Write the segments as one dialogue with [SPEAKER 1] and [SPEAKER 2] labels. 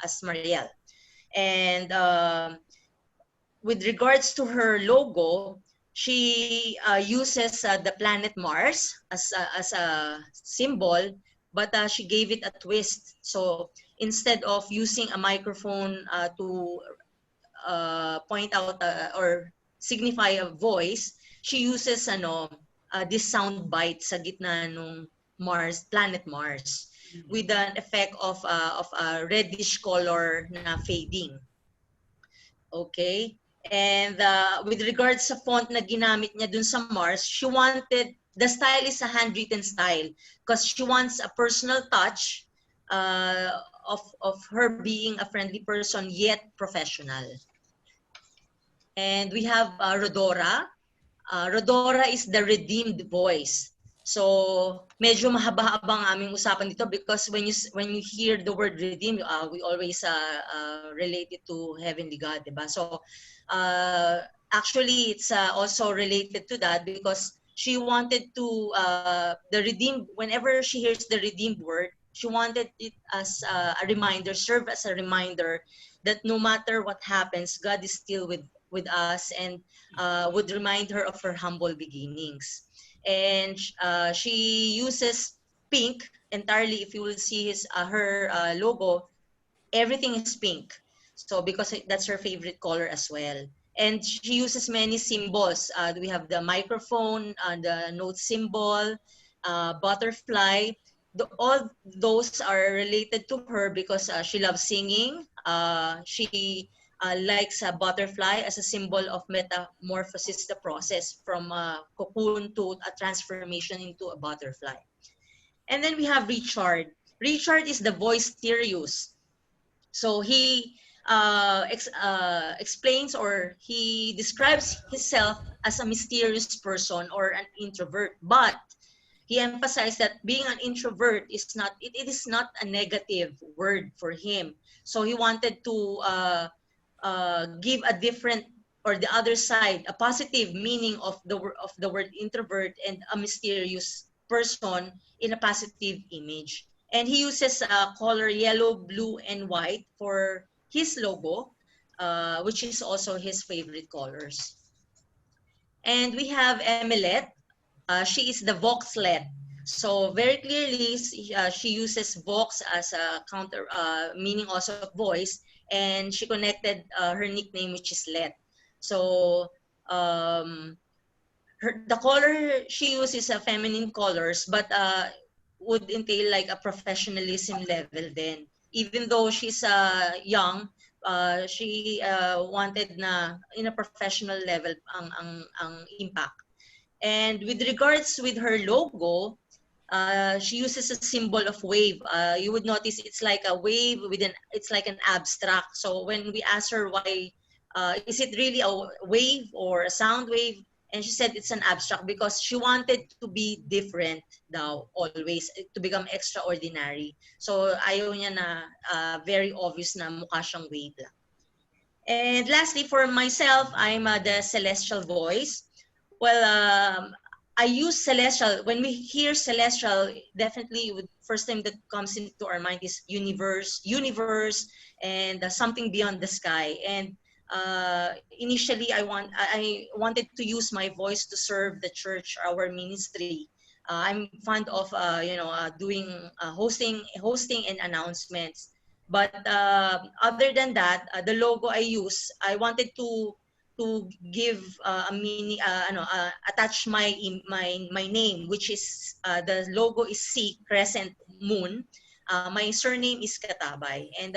[SPEAKER 1] as Mariel. And with regards to her logo, she uses the planet Mars as a symbol, but she gave it a twist. So instead of using a microphone to point out or signify a voice, she uses this sound bite sa gitna nung Mars, planet Mars, with an effect of a reddish color na fading. Okay? And with regards sa font na ginamit niya dun sa Mars, she wanted, the style is a handwritten style because she wants a personal touch of her being a friendly person yet professional. And we have Rodora. Rodora is the redeemed voice. So medyo mahaba-haba ang aming usapan dito because when you hear the word redeemed, we always relate it to Heavenly God, diba? So actually it's also related to that because she wanted to the redeemed, whenever she hears the redeemed word, she wanted it as a reminder, serve as a reminder that no matter what happens, God is still with us and would remind her of her humble beginnings. And she uses pink entirely. If you will see her logo, everything is pink. So because that's her favorite color as well. And she uses many symbols. We have the microphone, the note symbol, butterfly. All those are related to her because she loves singing. She likes a butterfly as a symbol of metamorphosis, the process from a cocoon to a transformation into a butterfly. And then we have Richard. Richard is the voice Sirius. So he explains or he describes himself as a mysterious person or an introvert, but he emphasized that being an introvert is not, it is not a negative word for him. So he wanted to give a different or the other side, a positive meaning of the word introvert and a mysterious person in a positive image. And he uses color yellow, blue, and white for his logo, which is also his favorite colors. And we have Emelet. She is the Voxlet. So very clearly, she uses Vox as a counter, meaning also of voice, and she connected her nickname, which is Let. So the color she uses a feminine colors, but would entail like a professionalism level then. Even though she's young, she wanted na in a professional level ang impact. And with regards with her logo, she uses a symbol of wave. You would notice it's like a wave it's like an abstract. So when we asked her why, is it really a wave or a sound wave? And she said it's an abstract because she wanted to be different daw, always, to become extraordinary. So ayaw niya na very obvious na mukha siyang wave lang. And lastly, for myself, I'm the celestial voice. Well, I use celestial. When we hear celestial, definitely first thing that comes into our mind is universe, and something beyond the sky. And initially, I wanted to use my voice to serve the church, our ministry. I'm fond of doing hosting and announcements. But other than that, the logo I use, I wanted to give a mini attach my name, which is the logo is C crescent moon. My surname is Katabay, and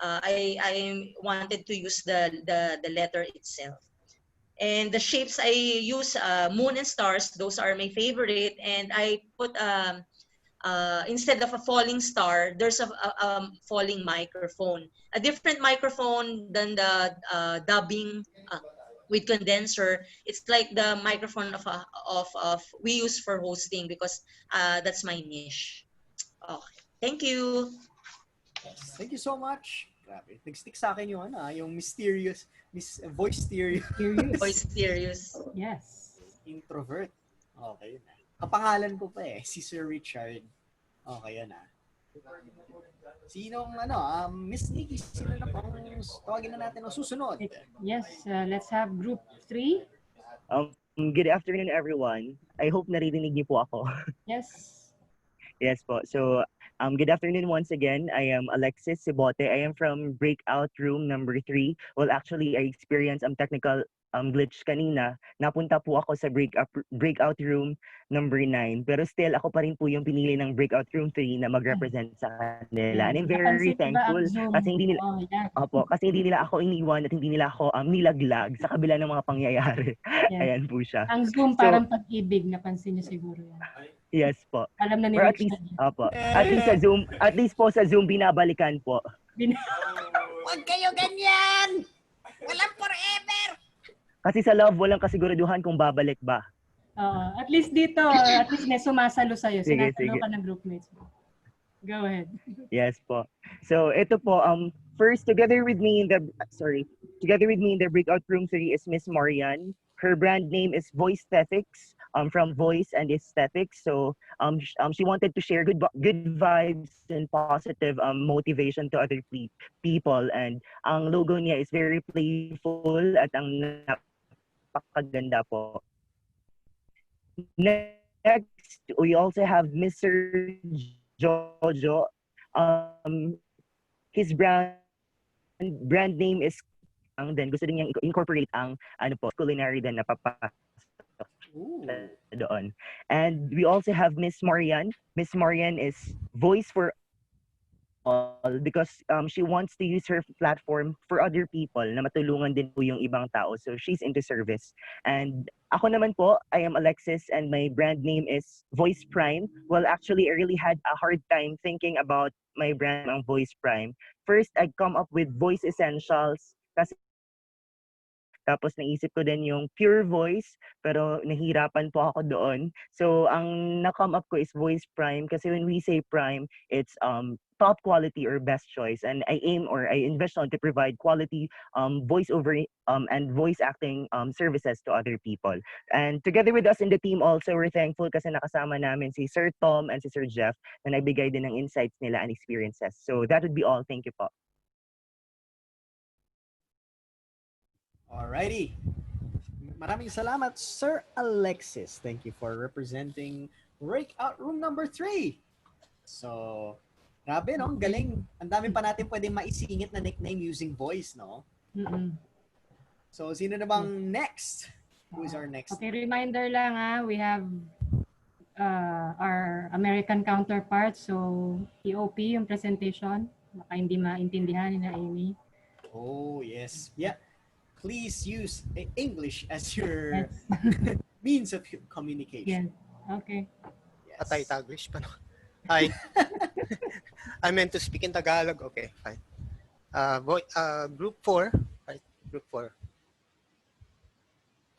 [SPEAKER 1] I wanted to use the letter itself. And the shapes I use, moon and stars, those are my favorite. And I put instead of a falling star, there's a falling microphone. A different microphone than the dubbing with condenser. It's like the microphone of we use for hosting because that's my niche. Okay. Thank you.
[SPEAKER 2] Yes. Thank you so much. Grabe. Nag-stick sa akin yung mysterious, voice mysterious.
[SPEAKER 1] Voice serious.
[SPEAKER 3] Yes.
[SPEAKER 2] Introvert. Okay na. Kapangalan ko pa si Sir Richard. Okay na. Sinong Miss Nikki, sino na pang tawagin na natin ang susunod?
[SPEAKER 3] Yes, let's have group 3.
[SPEAKER 4] Good afternoon, everyone. I hope naririnig niyo po ako.
[SPEAKER 3] Yes.
[SPEAKER 4] Yes po. So, good afternoon once again. I am Alexis Sibote. I am from breakout room number 3. Well, actually, I experienced technical glitch kanina. Napunta po ako sa breakout room number 9. Pero still, ako pa rin po yung pinili ng breakout room 3 na mag-represent sa kanila. And I'm very thankful kasi hindi nila, kasi hindi nila ako iniwan at hindi nila ako nilaglag sa kabila ng mga pangyayari.
[SPEAKER 3] Yeah.
[SPEAKER 4] Ayan po siya.
[SPEAKER 3] Ang Zoom parang pag-ibig, napansin niyo siguro yan.
[SPEAKER 4] Yes po.
[SPEAKER 3] Alam na
[SPEAKER 4] Or
[SPEAKER 3] nila.
[SPEAKER 4] at least, at least po sa Zoom, binabalikan po.
[SPEAKER 2] Huwag kayo ganyan! Walang forever!
[SPEAKER 4] Kasi sa love, walang kasiguraduhan kung babalik ba.
[SPEAKER 3] At least dito, at least may sumasalo sa'yo.
[SPEAKER 4] Sige,
[SPEAKER 3] Sinasalo
[SPEAKER 4] sige.
[SPEAKER 3] ka ng groupmates mo. Go ahead.
[SPEAKER 4] Yes po. So ito po, first together with me in the breakout room 3 is Miss Marian. Her brand name is Voicethetics, from Voice and Aesthetics. So she wanted to share good vibes and positive motivation to other people. And ang logo niya is very playful at ang napakaganda po. Next, we also have Mr. Jojo. His brand name is then gusto din niyang incorporate ang culinary din napapasok doon. And we also have Miss Marian. Miss Marian is voice for all because she wants to use her platform for other people na matulungan din po yung ibang tao. So she's into service. And ako naman po, I am Alexis and my brand name is Voice Prime. Well, actually, I really had a hard time thinking about my brand ang Voice Prime. First, I come up with Voice Essentials kasi tapos naisip ko din yung Pure Voice, pero nahirapan po ako doon. So ang na-come up ko is Voice Prime kasi when we say Prime, it's top quality or best choice. And I aim or I envision to provide quality voiceover and voice acting services to other people. And together with us in the team also, we're thankful kasi nakasama namin si Sir Tom and si Sir Jeff na nagbigay din ng insights nila and experiences. So that would be all. Thank you po.
[SPEAKER 2] Alrighty. Maraming salamat, Sir Alexis. Thank you for representing breakout room number 3. So, grabe, no? Ang galing. Ang dami pa natin pwedeng maisingit na nickname using voice, no? So, sino na bang next? Who is our next?
[SPEAKER 3] Okay, reminder lang we have our American counterpart. So, EOP yung presentation. Baka hindi maintindihan ni na Amy.
[SPEAKER 2] Oh, yes. Yeah. Please use English as your means of communication.
[SPEAKER 3] Yes. Okay.
[SPEAKER 2] Yes.
[SPEAKER 5] Patay Taglish pa no? Hi. I meant to speak in Tagalog. Okay, fine. Group 4. Right, group 4.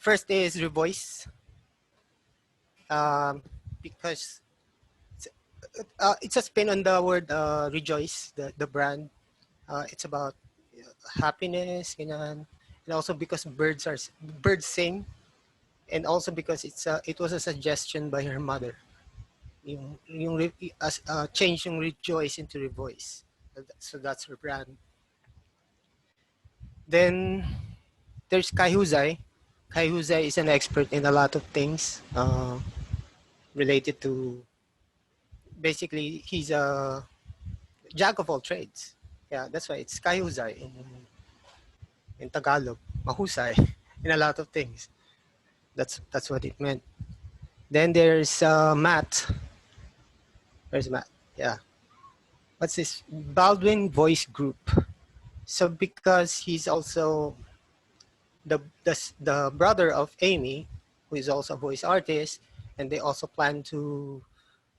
[SPEAKER 5] First is Revoice. Because it's a spin on the word rejoice, the brand. It's about happiness, ganyan. And also because birds sing, and also because it was a suggestion by her mother. Change yung rejoice into revoice. So that's her brand. Then there's Kai Huzay. Kai Huzay is an expert in a lot of things related to. Basically, he's a jack of all trades. Yeah, that's why it's Kai Huzay in Tagalog, mahusay in a lot of things. That's what it meant. Then there's Matt. Where's Matt? Yeah. What's this? Baldwin Voice Group. So because he's also the brother of Amy, who is also a voice artist, and they also plan to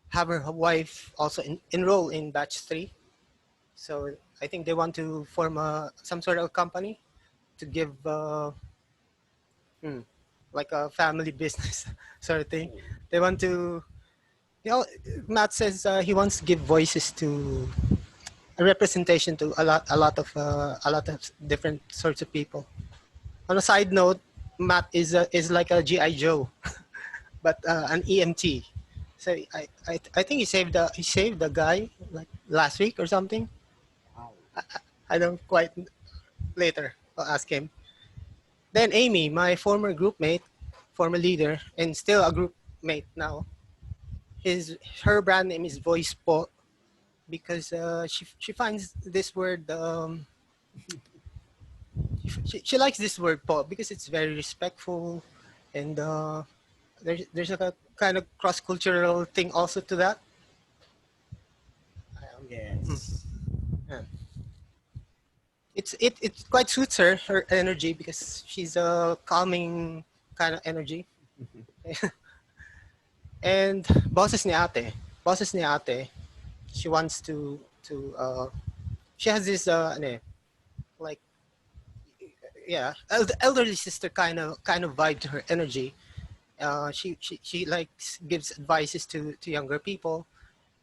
[SPEAKER 5] have her wife also enroll in batch 3. So I think they want to form some sort of company to give like a family business sort of thing. They want to, Matt says he wants to give voices to a representation to a lot of different sorts of people. On a side note, Matt is like a GI Joe, but an EMT. So I think he saved the guy like last week or something.
[SPEAKER 2] Wow.
[SPEAKER 5] I don't quite later. I'll ask him. Then Amy, my former group mate, former leader, and still a group mate now. Her brand name is Voice Po because she finds this word she likes this word po because it's very respectful, and there's a kind of cross cultural thing also to that.
[SPEAKER 2] Yes.
[SPEAKER 5] Yeah. It quite suits her energy because she's a calming kind of energy. And bosses ni ate, she wants to she has this like yeah elderly sister kind of vibe to her energy. She like gives advices to younger people,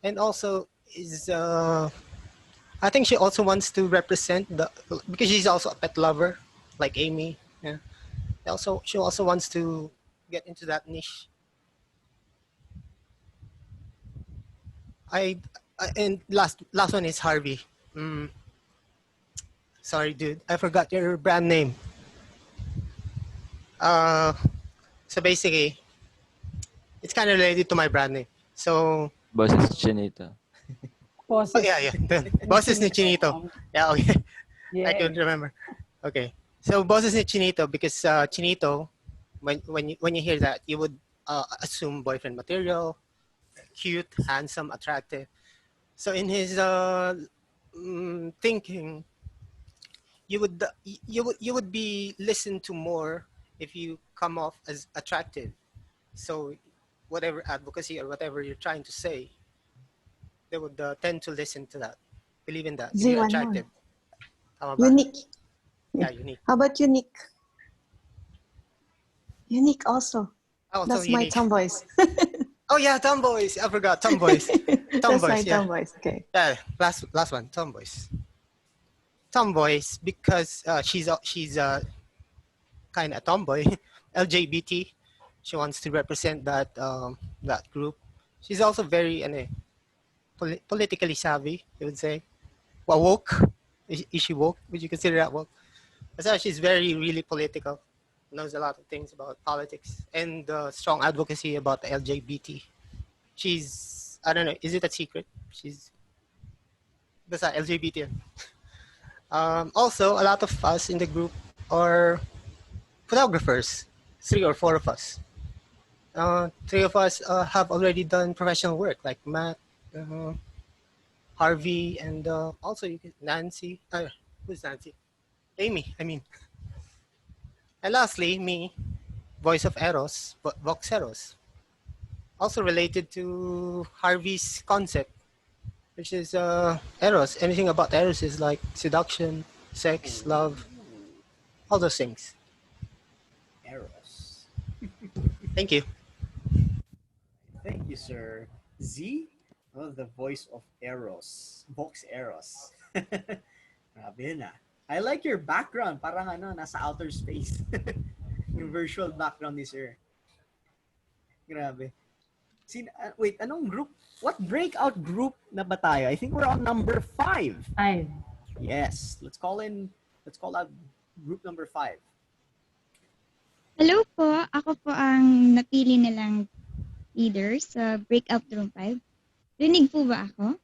[SPEAKER 5] and also is I think she also wants to represent the because she's also a pet lover like Amy. Yeah. Also, she also wants to get into that niche. I, and last one is Harvey. Mm, sorry, dude, I forgot your brand name. Uh, so basically, it's kind of related to my brand name. So,
[SPEAKER 6] Boses Chinito.
[SPEAKER 5] oh yeah, yeah, the bosses ni Chinito. Yeah, okay, I couldn't remember. Okay, so bosses ni Chinito because Chinito, when you hear that, you would assume boyfriend material, cute, handsome, attractive. So in his thinking, you would be listened to more if you come off as attractive. So whatever advocacy or whatever you're trying to say, they would tend to listen to that, believe in that if
[SPEAKER 7] Z,
[SPEAKER 5] you're
[SPEAKER 7] one more.
[SPEAKER 5] attractive. Tama ba?
[SPEAKER 7] Unique.
[SPEAKER 5] Yeah, unique.
[SPEAKER 7] How about unique? Unique also.
[SPEAKER 5] Also
[SPEAKER 7] That's my
[SPEAKER 5] unique.
[SPEAKER 7] tomboys.
[SPEAKER 5] Oh yeah, tomboys. I forgot tomboys.
[SPEAKER 7] That's my
[SPEAKER 5] Tomboys. Yeah.
[SPEAKER 7] tomboys. Okay.
[SPEAKER 5] Yeah. Last one. Tomboys. Tomboys because she's kind of tomboy, LGBT. She wants to represent that group. She's also very politically savvy. You would say, well, woke. Is she woke? Would you consider that woke? So she's very really political. Knows a lot of things about politics and strong advocacy about the LGBT. She's I don't know. Is it a secret? She's basta LGBT. Also, a lot of us in the group are photographers. 3 or 4 of us. 3 of us have already done professional work, like Matt, Harvey, and also Nancy. Who's Nancy? Amy, I mean. And lastly, me, voice of Eros, Vox Eros. Also related to Harvey's concept, which is Eros. Anything about Eros is like seduction, sex, love, all those things.
[SPEAKER 2] Eros.
[SPEAKER 5] Thank you.
[SPEAKER 2] Thank you, sir. Z, the voice of Eros. Vox Eros. Grabe na. I like your background. Parang nasa outer space. Yung virtual background ni sir. Grabe. Wait, anong group? What breakout group na ba tayo? I think we're on number 5.
[SPEAKER 3] 5.
[SPEAKER 2] Yes. Let's call out group number 5.
[SPEAKER 8] Hello po, ako po ang napili nilang leader sa Breakout Room 5. Rinig po ba ako?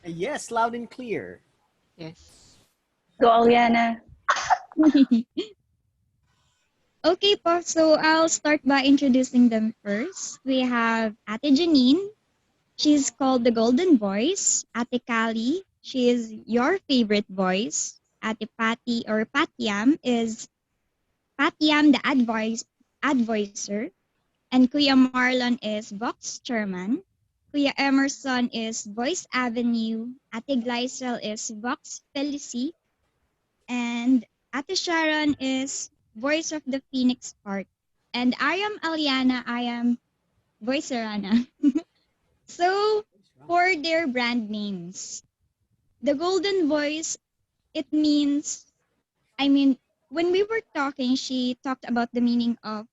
[SPEAKER 2] Yes, loud and clear.
[SPEAKER 9] Yes.
[SPEAKER 10] Go, Aliana.
[SPEAKER 8] Okay po, so I'll start by introducing them first. We have Ate Janine. She's called the Golden Voice. Ate Kali, she is your favorite voice. Ate Patty or Patiam is Patiam the advisor. And Kuya Marlon is Vox Chairman. Kuya Emerson is Voice Avenue. Ate Glycel is Vox Felici. And Ate Sharon is Voice of the Phoenix Park. And I am Aliana. I am Voice Arana. So, for their brand names, the Golden Voice, it means, when we were talking, she talked about the meaning of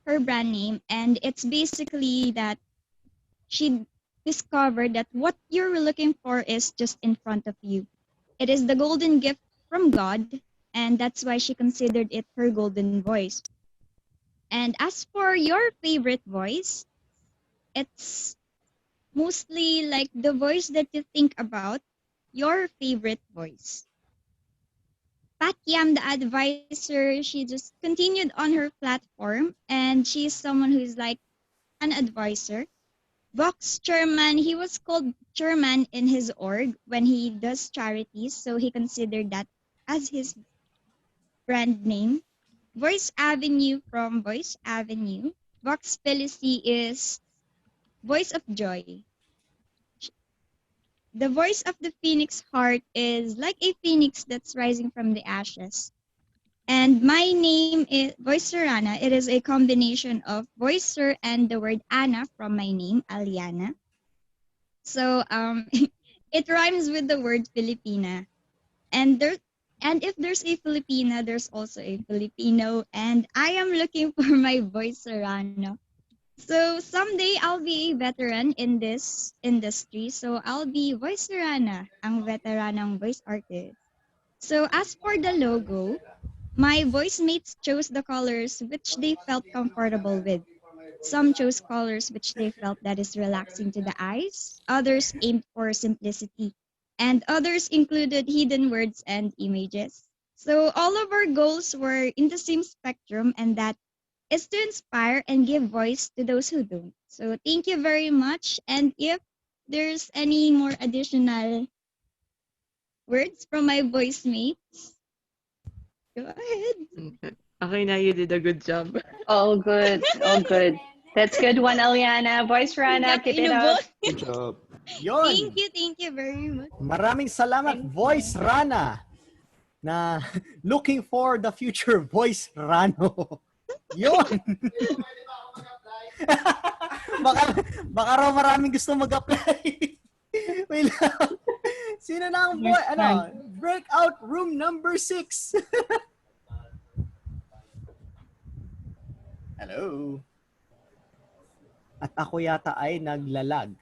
[SPEAKER 8] her brand name, and it's basically that she discovered that what you're looking for is just in front of you. It is the golden gift from God, and that's why she considered it her golden voice. And as for your favorite voice, it's mostly like the voice that you think about, your favorite voice. Pat Yam, the advisor, she just continued on her platform, and she's someone who's like an advisor. Vox chairman, he was called chairman in his org when he does charities, so he considered that as his brand name. Voice Avenue from Voice Avenue. Vox Felici is voice of joy. The voice of the phoenix heart is like a phoenix that's rising from the ashes. And my name is Voice Serana. It is a combination of Voice Sir and the word Anna from my name, Aliana. So it rhymes with the word Filipina. And if there's a Filipina, there's also a Filipino. And I am looking for my Voice Serrano. So someday I'll be a veteran in this industry. So I'll be Voice Serrana, ang veteranang voice artist. So as for the logo, my voice mates chose the colors which they felt comfortable with. Some chose colors which they felt that is relaxing to the eyes. Others aimed for simplicity. And others included hidden words and images. So all of our goals were in the same spectrum, and that is to inspire and give voice to those who don't. So thank you very much. And if there's any more additional words from my voice mates, go ahead.
[SPEAKER 6] Okay na, you did a good job.
[SPEAKER 10] All good. All good. That's good one, Eliana. Voice Rana,
[SPEAKER 8] Got
[SPEAKER 10] keep it up.
[SPEAKER 2] Good job. Yon.
[SPEAKER 8] Thank you very much.
[SPEAKER 2] Maraming salamat, Voice Rana, na looking for the future Voice Rano. Yon. baka raw maraming gusto mag-apply. Wait lang. Sino na ang boy? Ano? Breakout room number 6. Hello. At ako yata ay naglalag.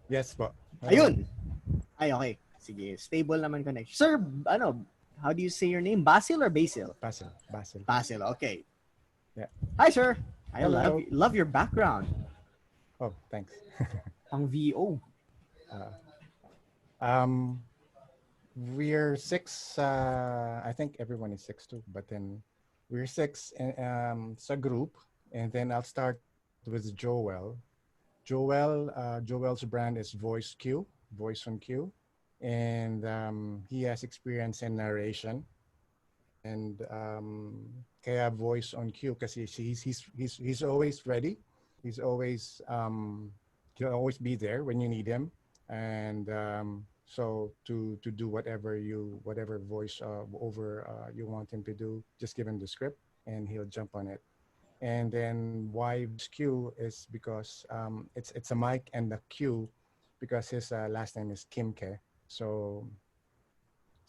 [SPEAKER 9] Yes po.
[SPEAKER 2] Ayun. Ay, okay. Sige, stable naman connection. Sir, ano, how do you say your name? Basil or Basil?
[SPEAKER 9] Basil. Basil.
[SPEAKER 2] Basil, okay.
[SPEAKER 9] Yeah.
[SPEAKER 2] Hi, sir. I
[SPEAKER 9] Hello.
[SPEAKER 2] love your background.
[SPEAKER 9] Oh, thanks.
[SPEAKER 2] Ang VO.
[SPEAKER 9] We're 6. I think everyone is 6 too. But then we're 6 sa group. And then I'll start with Joel. Joel's brand is Voice Q, Voice on Q. And he has experience in narration. And kaya Voice on Q kasi he's always ready. He's always he'll always be there when you need him. And so to do whatever voice over you want him to do, just give him the script and he'll jump on it. And then why Q is because it's a mic and a Q because his last name is Kimke. So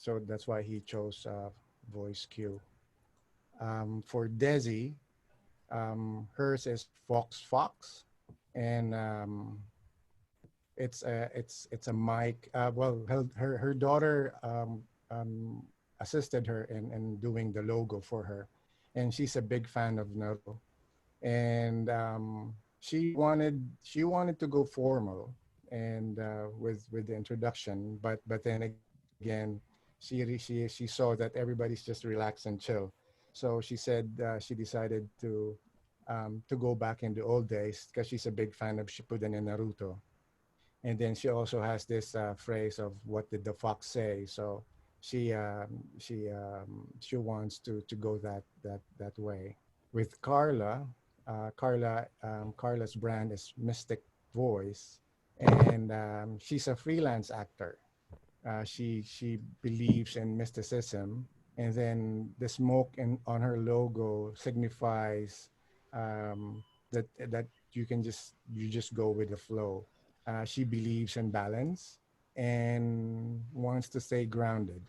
[SPEAKER 9] that's why he chose Voice Q. For Desi, hers is Fox, and it's a mic. Well, her daughter assisted her in doing the logo for her, and she's a big fan of Naruto, and she wanted to go formal and with the introduction, but then again she saw that everybody's just relax and chill, so she said she decided to go back in the old days because she's a big fan of Shippuden and Naruto. And then she also has this phrase of what did the fox say, so she wants to go that way. With Carla's brand is Mystic Voice, and she's a freelance actor. She believes in mysticism, and then the smoke on her logo signifies that you just go with the flow. She believes in balance and wants to stay grounded.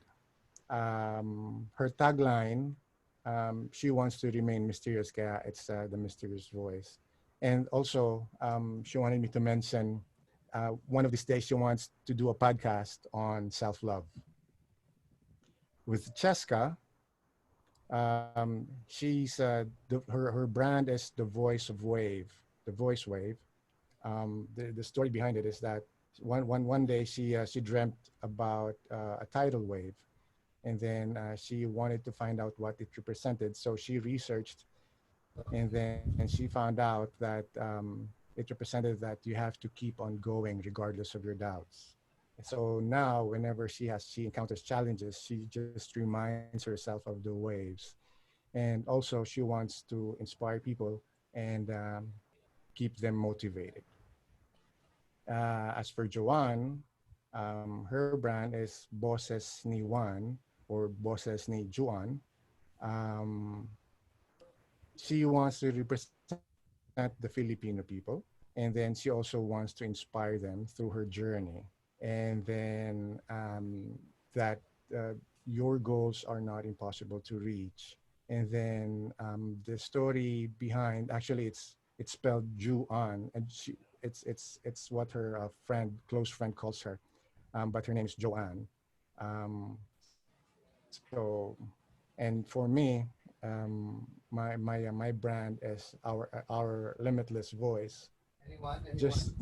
[SPEAKER 9] Her tagline she wants to remain mysterious, kaya it's the mysterious voice. And also, she wanted me to mention one of these days she wants to do a podcast on self-love. With Cheska, she's her brand is the voice of wave, the voice wave. The story behind it is that one day she dreamt about a tidal wave, and then she wanted to find out what it represented. So she researched, and then she found out that it represented that you have to keep on going regardless of your doubts. So now, whenever she encounters challenges, she just reminds herself of the waves, and also she wants to inspire people and keep them motivated. As for Joanne, her brand is Boses ni Juan or Boses ni Juan. She wants to represent the Filipino people, and then she also wants to inspire them through her journey. And then that your goals are not impossible to reach. And then the story behind, actually it's spelled Juan, and it's what her close friend calls her, but her name is Joanne. So, and for me, my brand is our limitless voice.
[SPEAKER 2] Anyone?
[SPEAKER 9] Just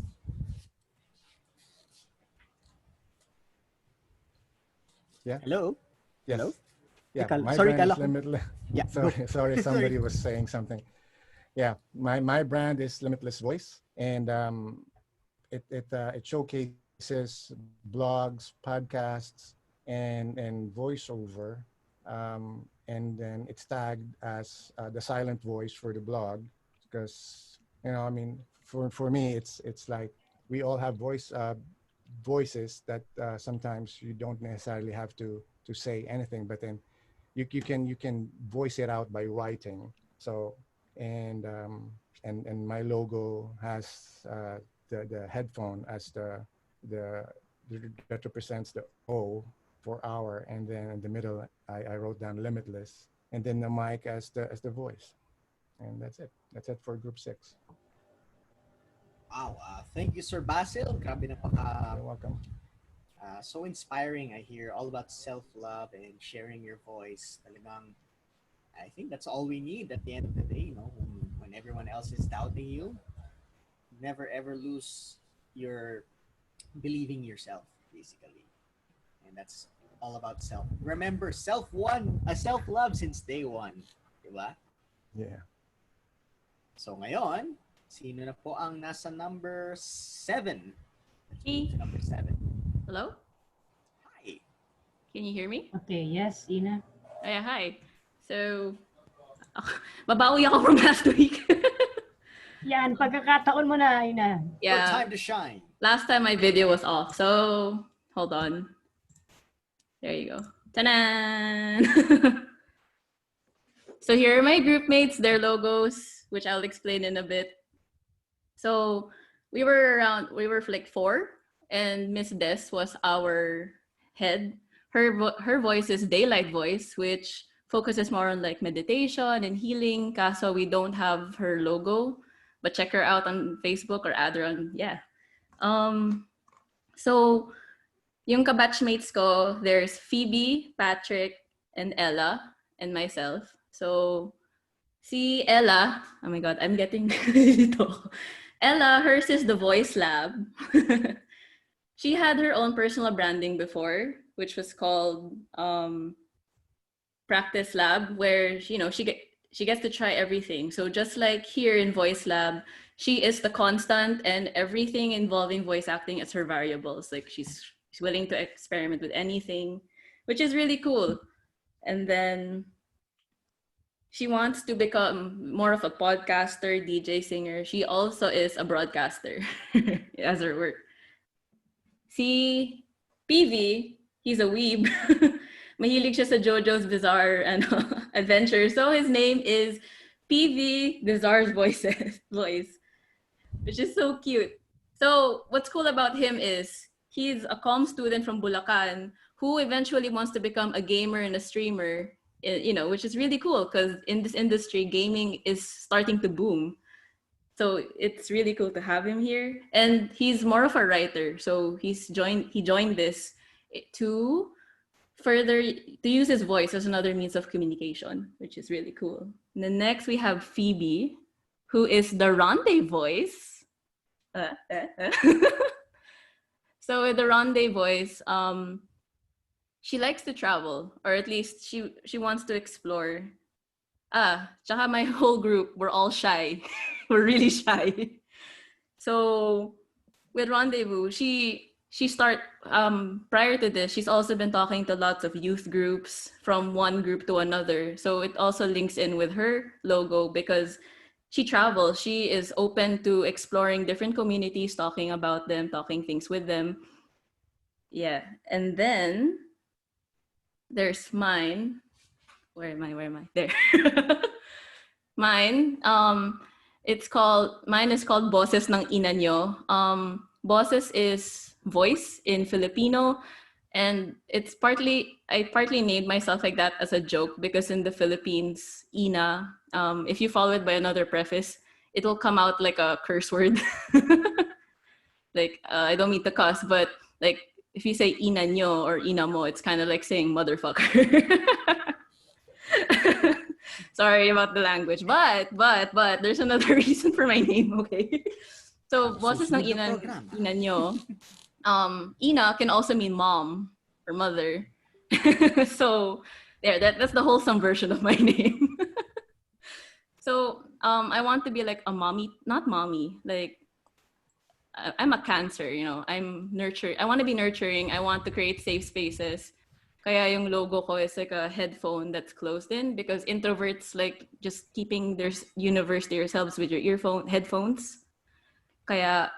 [SPEAKER 9] yeah.
[SPEAKER 2] Hello?
[SPEAKER 9] Yes.
[SPEAKER 2] Hello?
[SPEAKER 9] Yeah, my
[SPEAKER 2] Sorry,
[SPEAKER 9] brand is
[SPEAKER 2] kala ko-
[SPEAKER 9] limitless.
[SPEAKER 2] Yeah,
[SPEAKER 9] sorry,
[SPEAKER 2] go.
[SPEAKER 9] sorry, somebody was saying something. Yeah, my brand is Limitless Voice, and it showcases blogs, podcasts, and voiceover, and then it's tagged as the silent voice for the blog, because I mean, for me, it's like we all have voices that sometimes you don't necessarily have to say anything, but then you can voice it out by writing. So and my logo has the headphone as the that represents the O for hour, and then in the middle I wrote down limitless, and then the mic as the voice, and that's it for group 6.
[SPEAKER 2] Wow, thank you, Sir Basil. Grabe
[SPEAKER 9] You're welcome.
[SPEAKER 2] so inspiring. I hear all about self-love and sharing your voice. Talagang, I think that's all we need at the end of the day, when everyone else is doubting you, never ever lose your believing yourself, basically. And that's all about self. Remember, self-love since day one. Diba?
[SPEAKER 9] Yeah.
[SPEAKER 2] So ngayon, sino na po ang nasa number 7?
[SPEAKER 11] Me.
[SPEAKER 2] Number 7.
[SPEAKER 11] Hello?
[SPEAKER 2] Hi.
[SPEAKER 11] Can you hear me?
[SPEAKER 3] Okay, yes, Ina.
[SPEAKER 11] Oh, yeah, hi. So, babawi ako from last week.
[SPEAKER 3] Yan, pagkakataon mo na, Ina.
[SPEAKER 2] Your
[SPEAKER 11] Yeah.
[SPEAKER 2] time to shine.
[SPEAKER 11] Last time my video was off. So, hold on. There you go. Ta-da! So here are my group mates, their logos, which I'll explain in a bit. So we were like 4, and Miss Des was our head. Her voice is Daylight Voice, which focuses more on like meditation and healing. Kaso we don't have her logo, but check her out on Facebook or add her on, yeah. So yung kabatchmates ko, there's Phoebe, Patrick, and Ella, and myself. So si Ella, oh my God, I'm getting dito. Ella, hers is the Voice Lab. She had her own personal branding before, which was called Practice Lab, where she gets to try everything. So just like here in Voice Lab, she is the constant, and everything involving voice acting is her variables. Like she's willing to experiment with anything, which is really cool. And then she wants to become more of a podcaster, DJ, singer. She also is a broadcaster as her work. Si PV, he's a weeb. Mahilig siya sa JoJo's Bizarre Adventure. So his name is PV Bizarre's Voice, which is so cute. So what's cool about him is he's a comm student from Bulacan who eventually wants to become a gamer and a streamer. you know, which is really cool because in this industry, gaming is starting to boom. So it's really cool to have him here. And he's more of a writer. So he joined this to further to use his voice as another means of communication, which is really cool. And then next we have Phoebe, who is the Ronde voice. So with the Ronde voice, she likes to travel, or at least she wants to explore. Tsaka my whole group, we're all shy. We're really shy. So with Rendezvous, prior to this, she's also been talking to lots of youth groups from one group to another. So it also links in with her logo because she travels. She is open to exploring different communities, talking about them, talking things with them. Yeah. And then there's mine. Where am I? There. Mine. Mine is called Boses ng Ina Nyo. Boses is voice in Filipino. And I partly named myself like that as a joke because in the Philippines, Ina, if you follow it by another preface, it will come out like a curse word. Like, I don't mean to cuss, but like, if you say Ina Nyo or Ina Mo, it's kind of like saying motherfucker. Sorry about the language, but there's another reason for my name, okay? So, boses ng ina nyo. Ina can also mean mom or mother. So, there, that's the wholesome version of my name. So, I want to be like a mommy, not mommy, like I'm a Cancer, you know. I want to be nurturing. I want to create safe spaces. Kaya yung logo ko is like a headphone that's closed in because introverts like just keeping their universe to yourselves with your headphones. Kaya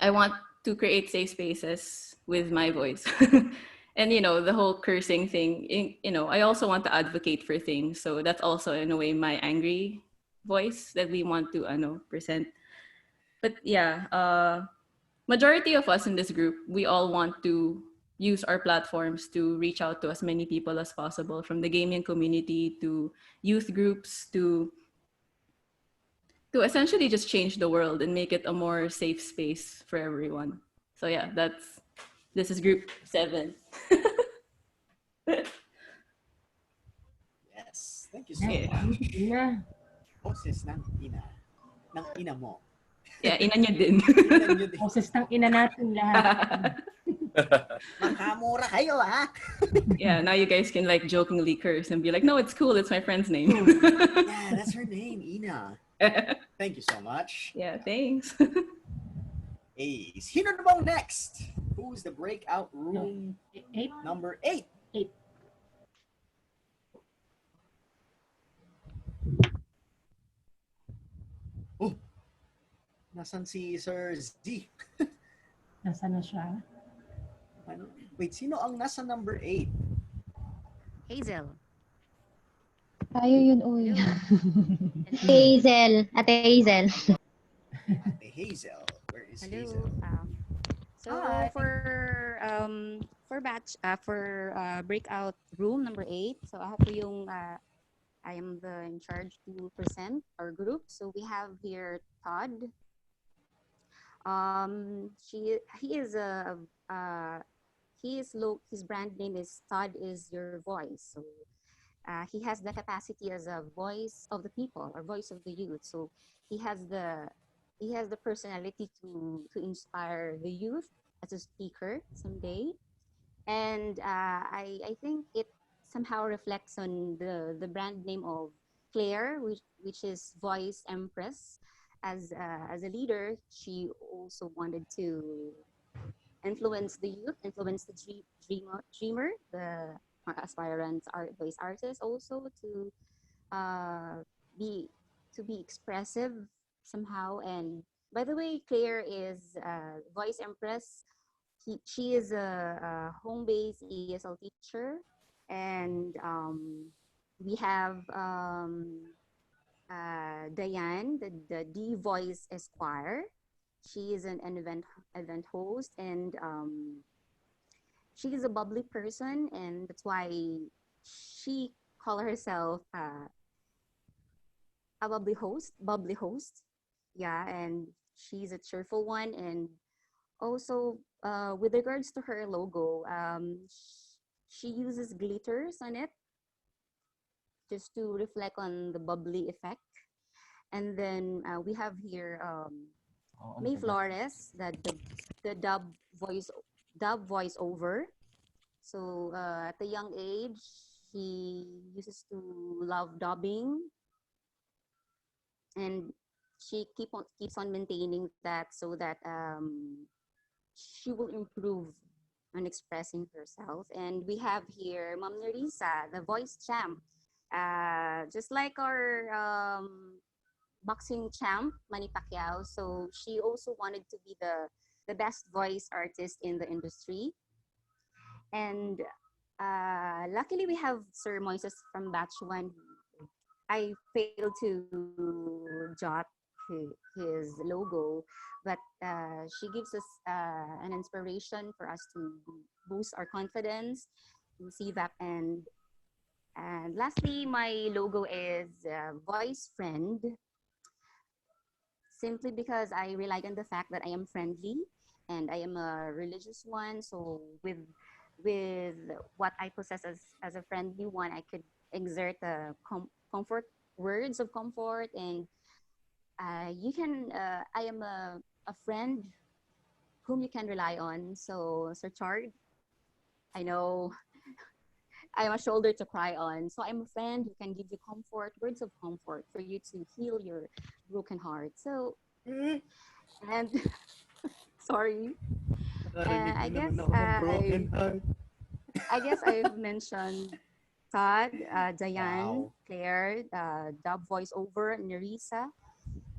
[SPEAKER 11] I want to create safe spaces with my voice. And you know, the whole cursing thing, you know, I also want to advocate for things. So that's also in a way my angry voice that we want to present. But yeah, majority of us in this group, we all want to use our platforms to reach out to as many people as possible, from the gaming community to youth groups to essentially just change the world and make it a more safe space for everyone. So yeah, this is group 7.
[SPEAKER 2] Yes, thank you so much.
[SPEAKER 3] Yeah.
[SPEAKER 2] Boses ng ina mo.
[SPEAKER 11] Yeah, ina nyo din.
[SPEAKER 3] Boses ng ina natin lahat.
[SPEAKER 2] Makamura kayo, ha?
[SPEAKER 11] Yeah, now you guys can like jokingly curse and be like, no, it's cool, it's my friend's name.
[SPEAKER 2] Yeah, that's her name, Ina. Thank you so much.
[SPEAKER 11] Yeah, thanks.
[SPEAKER 2] Hey, sino na bang next? Who's the breakout room number 8?
[SPEAKER 3] 8.
[SPEAKER 2] Oh, nasan si Sir Z?
[SPEAKER 3] Nasaan na siya?
[SPEAKER 2] Ano? Wait, sino ang nasa number 8?
[SPEAKER 12] Hazel.
[SPEAKER 7] Tayo yun, uy.
[SPEAKER 13] Hazel. Ate Hazel.
[SPEAKER 2] Ate Hazel. Where is
[SPEAKER 12] Hello.
[SPEAKER 2] Hazel?
[SPEAKER 12] So for breakout room number 8, so ako po yung I am in charge to present our group. So we have here Todd. His brand name is Todd is Your Voice. So he has the capacity as a voice of the people or voice of the youth. So he has the personality to inspire the youth as a speaker someday. And I think it somehow reflects on the brand name of Claire, which is Voice Empress. As a leader, she also wanted to influence the youth, influence the dreamer, the aspirant voice artist, also to be expressive somehow. And by the way, Claire is Voice Empress. She is a home-based ESL teacher, and we have Diane, the D Voice Esquire. She is an event host, and she is a bubbly person, and that's why she call herself a bubbly host. Yeah, and she's a cheerful one. And also, with regards to her logo, she uses glitters on it just to reflect on the bubbly effect. And then we have here May Flores, the dub voice over. So at a young age, he uses to love dubbing, and she keeps on maintaining that so that she will improve on expressing herself. And we have here Ma'am Nerissa, the voice champ. Just like our boxing champ, Manny Pacquiao. So she also wanted to be the best voice artist in the industry. And luckily, we have Sir Moises from Batch 1. I failed to jot his logo, but she gives us an inspiration for us to boost our confidence, to see that. And lastly, my logo is Voice Friend, simply because I rely on the fact that I am friendly and I am a religious one. So with what I possess as a friendly one, I could exert comfort, words of comfort, and you can. I am a friend whom you can rely on. So, Sir Chard, I know I am a shoulder to cry on. So I'm a friend who can give you comfort, words of comfort for you to heal your broken heart. So, and sorry, I guess I guess I've mentioned Todd, Diane, Claire, dub voiceover, Nerissa.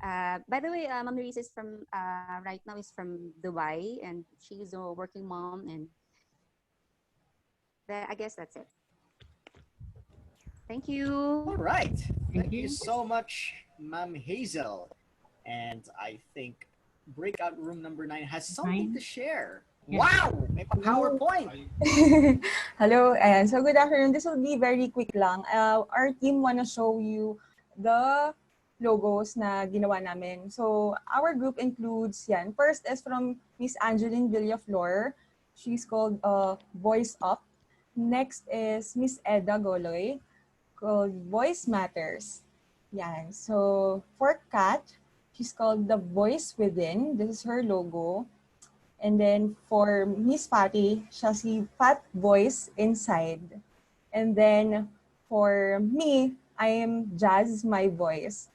[SPEAKER 12] By the way, Mom Nerissa is from right now is from Dubai, and she's a working mom, and I guess that's it. Thank you.
[SPEAKER 2] All right. Thank you so much, Ma'am Hazel. And I think breakout room number 9 has something to share. Wow! May PowerPoint!
[SPEAKER 13] Hello, and so good afternoon. This will be very quick lang. Our team wanna show you the logos na ginawa namin. So our group includes yan. First is from Miss Angeline Villaflor. She's called Voice Up. Next is Miss Eda Goloy, called Voice Matters. Yan. So for Kat, she's called The Voice Within. This is her logo. And then for Miss Fatty, siya si Fat Voice Inside. And then for me, I am Jazz My Voice.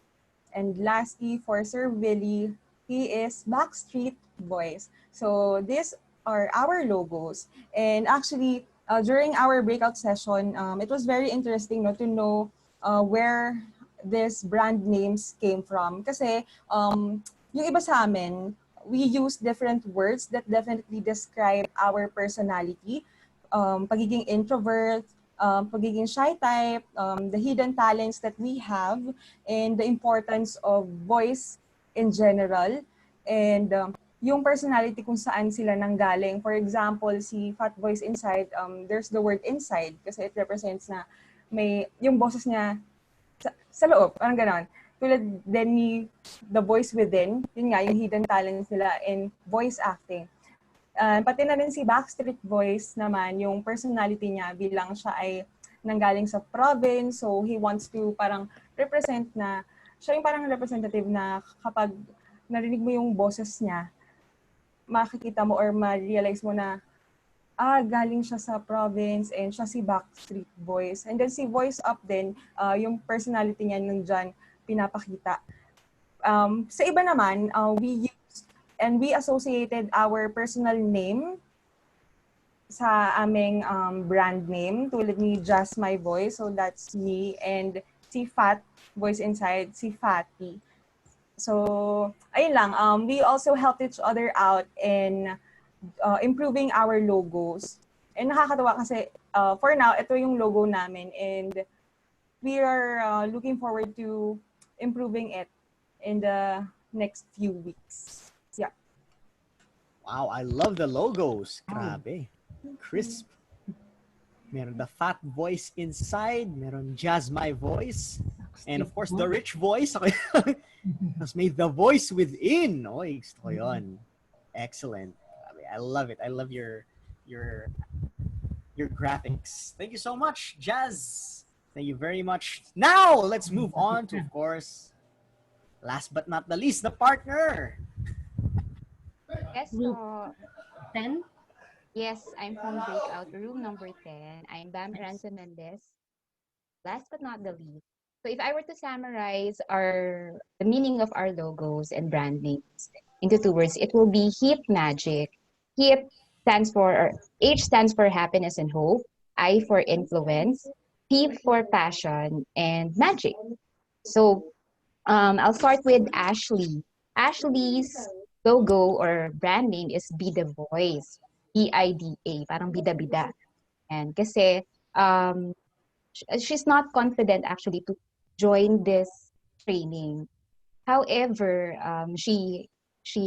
[SPEAKER 13] And lastly, for Sir Willie, he is Backstreet Voice. So these are our logos. And actually, during our breakout session, it was very interesting to know where these brand names came from. Kasi yung iba sa amin, we use different words that definitely describe our personality, pagiging introvert, pagiging shy type, the hidden talents that we have, and the importance of voice in general, and yung personality kung saan sila nanggaling. For example, si Fat Voice Inside, there's the word inside kasi it represents na may yung boses niya sa loob, parang ganon. Tulad din ni The Voice Within, yun nga, yung hidden talents nila in voice acting. Pati na rin si Backstreet Voice naman, yung personality niya bilang siya ay nanggaling sa province, so he wants to parang represent na, siya yung parang representative na kapag narinig mo yung boses niya, makikita mo or ma-realize mo na galing siya sa province and siya si Backstreet Voice. And then si Voice Up din, yung personality niya nandyan, pinapakita. Sa iba naman, we used and we associated our personal name sa aming brand name, tulad ni Just My Voice, so that's me, and si Fat Voice Inside, si Fatty. So, ayun lang, we also helped each other out in improving our logos. And nakakatawa kasi, for now, ito yung logo namin, and we are looking forward to improving it in the next few weeks. Yeah.
[SPEAKER 2] Wow, I love the logos. Grabe. Crisp. meron the fat voice inside, meron jazz my voice, and of course the rich voice. Tapos may the voice within. Oy, gusto ko yun. Excellent. I love it. I love your graphics. Thank you so much, Jazz. Thank you very much. Now, let's move on to, of course, last but not the least, the partner.
[SPEAKER 12] Yes,
[SPEAKER 3] Group
[SPEAKER 12] so
[SPEAKER 3] 10.
[SPEAKER 12] yes, I'm from breakout room number 10. I'm Bam Ranza Mendez. Last but not the least. So if I were to summarize the meaning of our logos and brand names into two words, it will be HEAP Magic. HEAP stands for, or H stands for happiness and hope, I for influence, P for passion, and magic. So I'll start with Ashley. Ashley's logo or brand name is Be the Voice. BIDA, parang bida-bida. And kasi she's not confident actually to join this training. However, she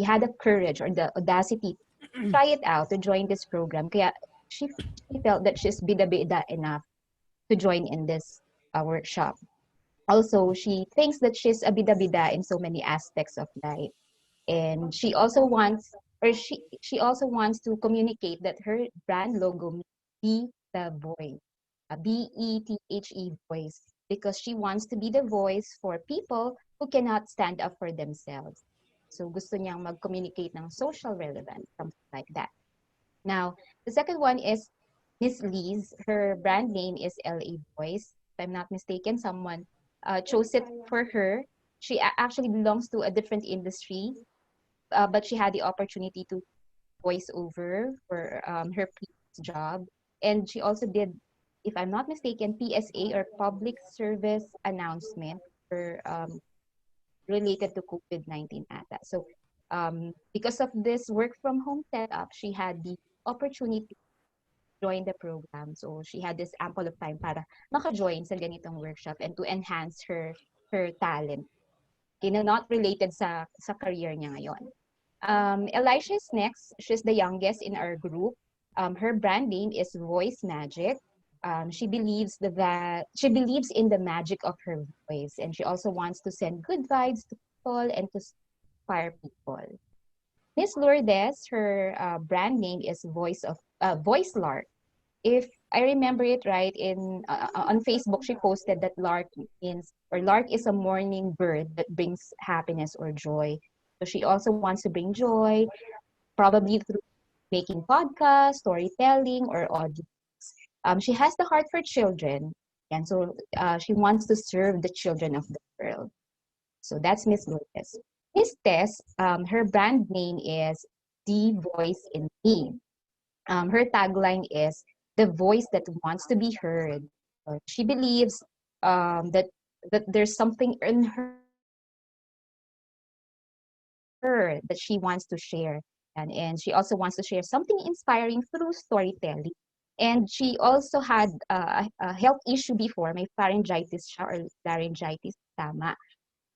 [SPEAKER 12] had the courage or the audacity to try it out to join this program. Kaya she felt that she's bida-bida enough to join in this workshop. Also, she thinks that she's a bida-bida in so many aspects of life. And she also wants, or she also wants to communicate that her brand logo means Be the Voice, a BETHE voice, because she wants to be the voice for people who cannot stand up for themselves. So gusto niyang mag-communicate ng social relevance, something like that. Now, the second one is Miss Liz. Her brand name is LA Voice. If I'm not mistaken, someone chose it for her. She actually belongs to a different industry, but she had the opportunity to voice over for her previous job. And she also did, if I'm not mistaken, PSA or public service announcement for related to COVID-19 ata. So because of this work from home setup, she had the opportunity to join the program. So she had this ample of time para maka-join sa ganitong workshop and to enhance her talent. Not related sa career niya ngayon. Elisha is next. She's the youngest in our group. Her brand name is Voice Magic. She believes in the magic of her voice, and she also wants to send good vibes to people and to inspire people. Miss Lourdes, her brand name is Voice Lark. If I remember it right, on Facebook she posted that lark is a morning bird that brings happiness or joy. So she also wants to bring joy, probably through making podcasts, storytelling, or audio. She has the heart for children, and so she wants to serve the children of the world. So that's Miss Lourdes. Miss Tess, her brand name is The Voice in Me. Her tagline is the voice that wants to be heard. She believes that there's something in her that she wants to share. And she also wants to share something inspiring through storytelling. And she also had a health issue before, may pharyngitis siya or laryngitis, tama.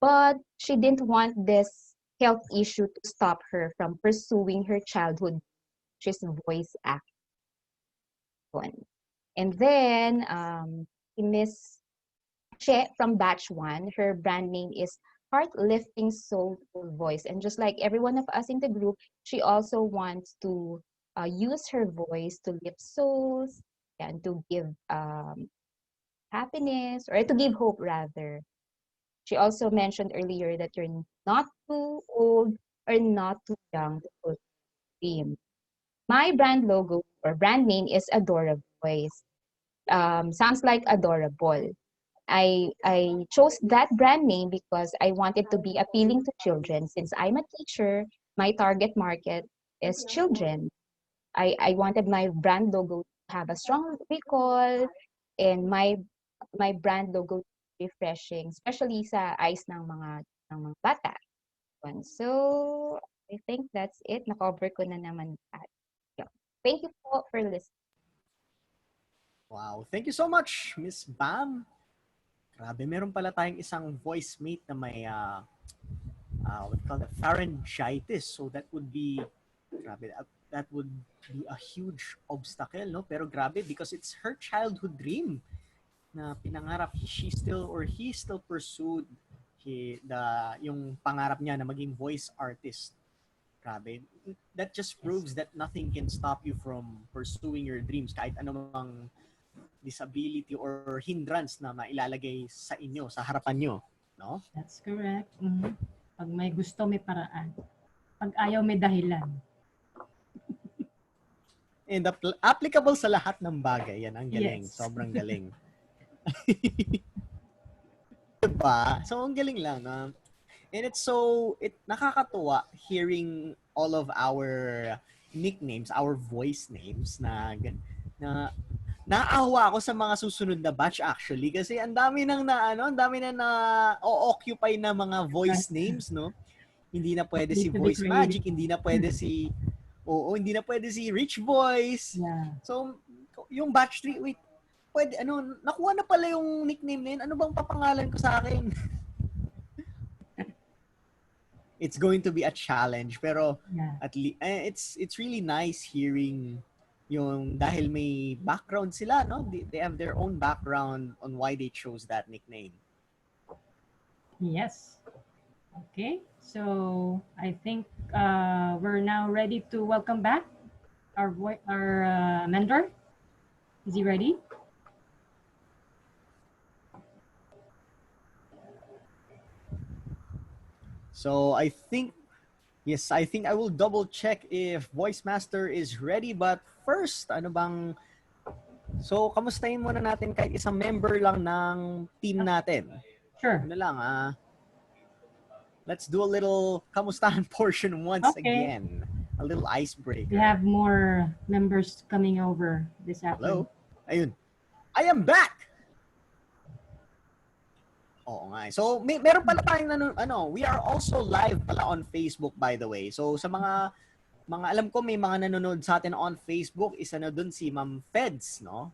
[SPEAKER 12] But she didn't want this health issue to stop her from pursuing her childhood, which is voice acting. And then Miss Che from Batch 1, her brand name is Heart-Lifting Soulful Voice. And just like every one of us in the group, she also wants to use her voice to lift souls and to give happiness, or to give hope rather. She also mentioned earlier that you're not too old or not too young to fulfill dream. My brand logo or brand name is Adora Voice. Sounds like adorable. I chose that brand name because I wanted to be appealing to children. Since I'm a teacher, my target market is children. I wanted my brand logo to have a strong recall, and my brand logo refreshing, especially sa eyes ng mga bata. So I think that's it. Na-cover ko na naman lahat. Thank you po for listening.
[SPEAKER 2] Wow, thank you so much, Miss Bam. Grabe, meron pala tayong isang voice mate na may what we call it, pharyngitis. So that would be, grabe, that would be a huge obstacle, no? Pero grabe, because it's her childhood dream na pinangarap. She still or he still pursued yung pangarap niya na maging voice artist. Grabe. That just proves that nothing can stop you from pursuing your dreams kahit anumang disability or hindrance na mailalagay sa inyo, sa harapan nyo, no?
[SPEAKER 3] That's correct. Pag may gusto, may paraan. Pag ayaw, may dahilan.
[SPEAKER 2] And applicable sa lahat ng bagay. Yan, ang galing.
[SPEAKER 3] Yes.
[SPEAKER 2] Sobrang galing. Diba? So, ang galing lang. And nakakatuwa hearing all of our nicknames, our voice names na naawa ako sa mga susunod na batch actually kasi ang dami na occupy na mga voice names, no? Hindi na pwede si Voice Magic, hindi na pwede si Rich Voice.
[SPEAKER 3] Yeah.
[SPEAKER 2] So, yung batch 3, wait, pwede, nakuha na pala yung nickname na yun. Ano bang papangalan ko sa akin? It's going to be a challenge, pero at least it's really nice hearing yung dahil may background sila, no? They have their own background on why they chose that nickname.
[SPEAKER 3] Yes. Okay. So I think we're now ready to welcome back our mentor. Is he ready?
[SPEAKER 2] So I think I will double check if Voice Master is ready. But first, so kamustahin muna natin kahit isang member lang ng team natin.
[SPEAKER 3] Sure.
[SPEAKER 2] Let's do a little kamustahan portion once again. A little icebreaker.
[SPEAKER 3] We have more members coming over this afternoon.
[SPEAKER 2] Hello? Ayun. I am back! Oo nga. So, meron pala tayong we are also live pala on Facebook, by the way. So, sa mga alam ko may mga nanonood sa atin on Facebook, isa na dun si Ma'am Feds, no?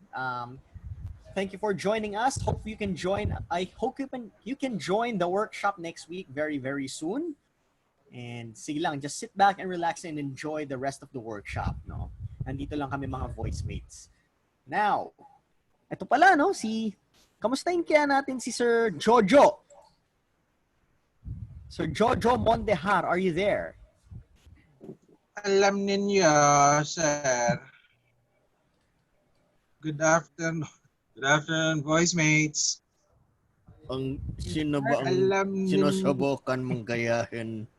[SPEAKER 2] Thank you for joining us. Hope you can join. I hope you can join the workshop next week very, very soon. And sige lang, just sit back and relax and enjoy the rest of the workshop, no? Nandito lang kami mga voice mates. Now, ito pala, no? Kamustahin kaya natin si Sir Jojo? Sir Jojo Mondehar, are you there?
[SPEAKER 14] Alam ninyo, sir. Good afternoon. Good afternoon, voice mates.
[SPEAKER 2] Sino ba ang sinusubukan mong gayahin?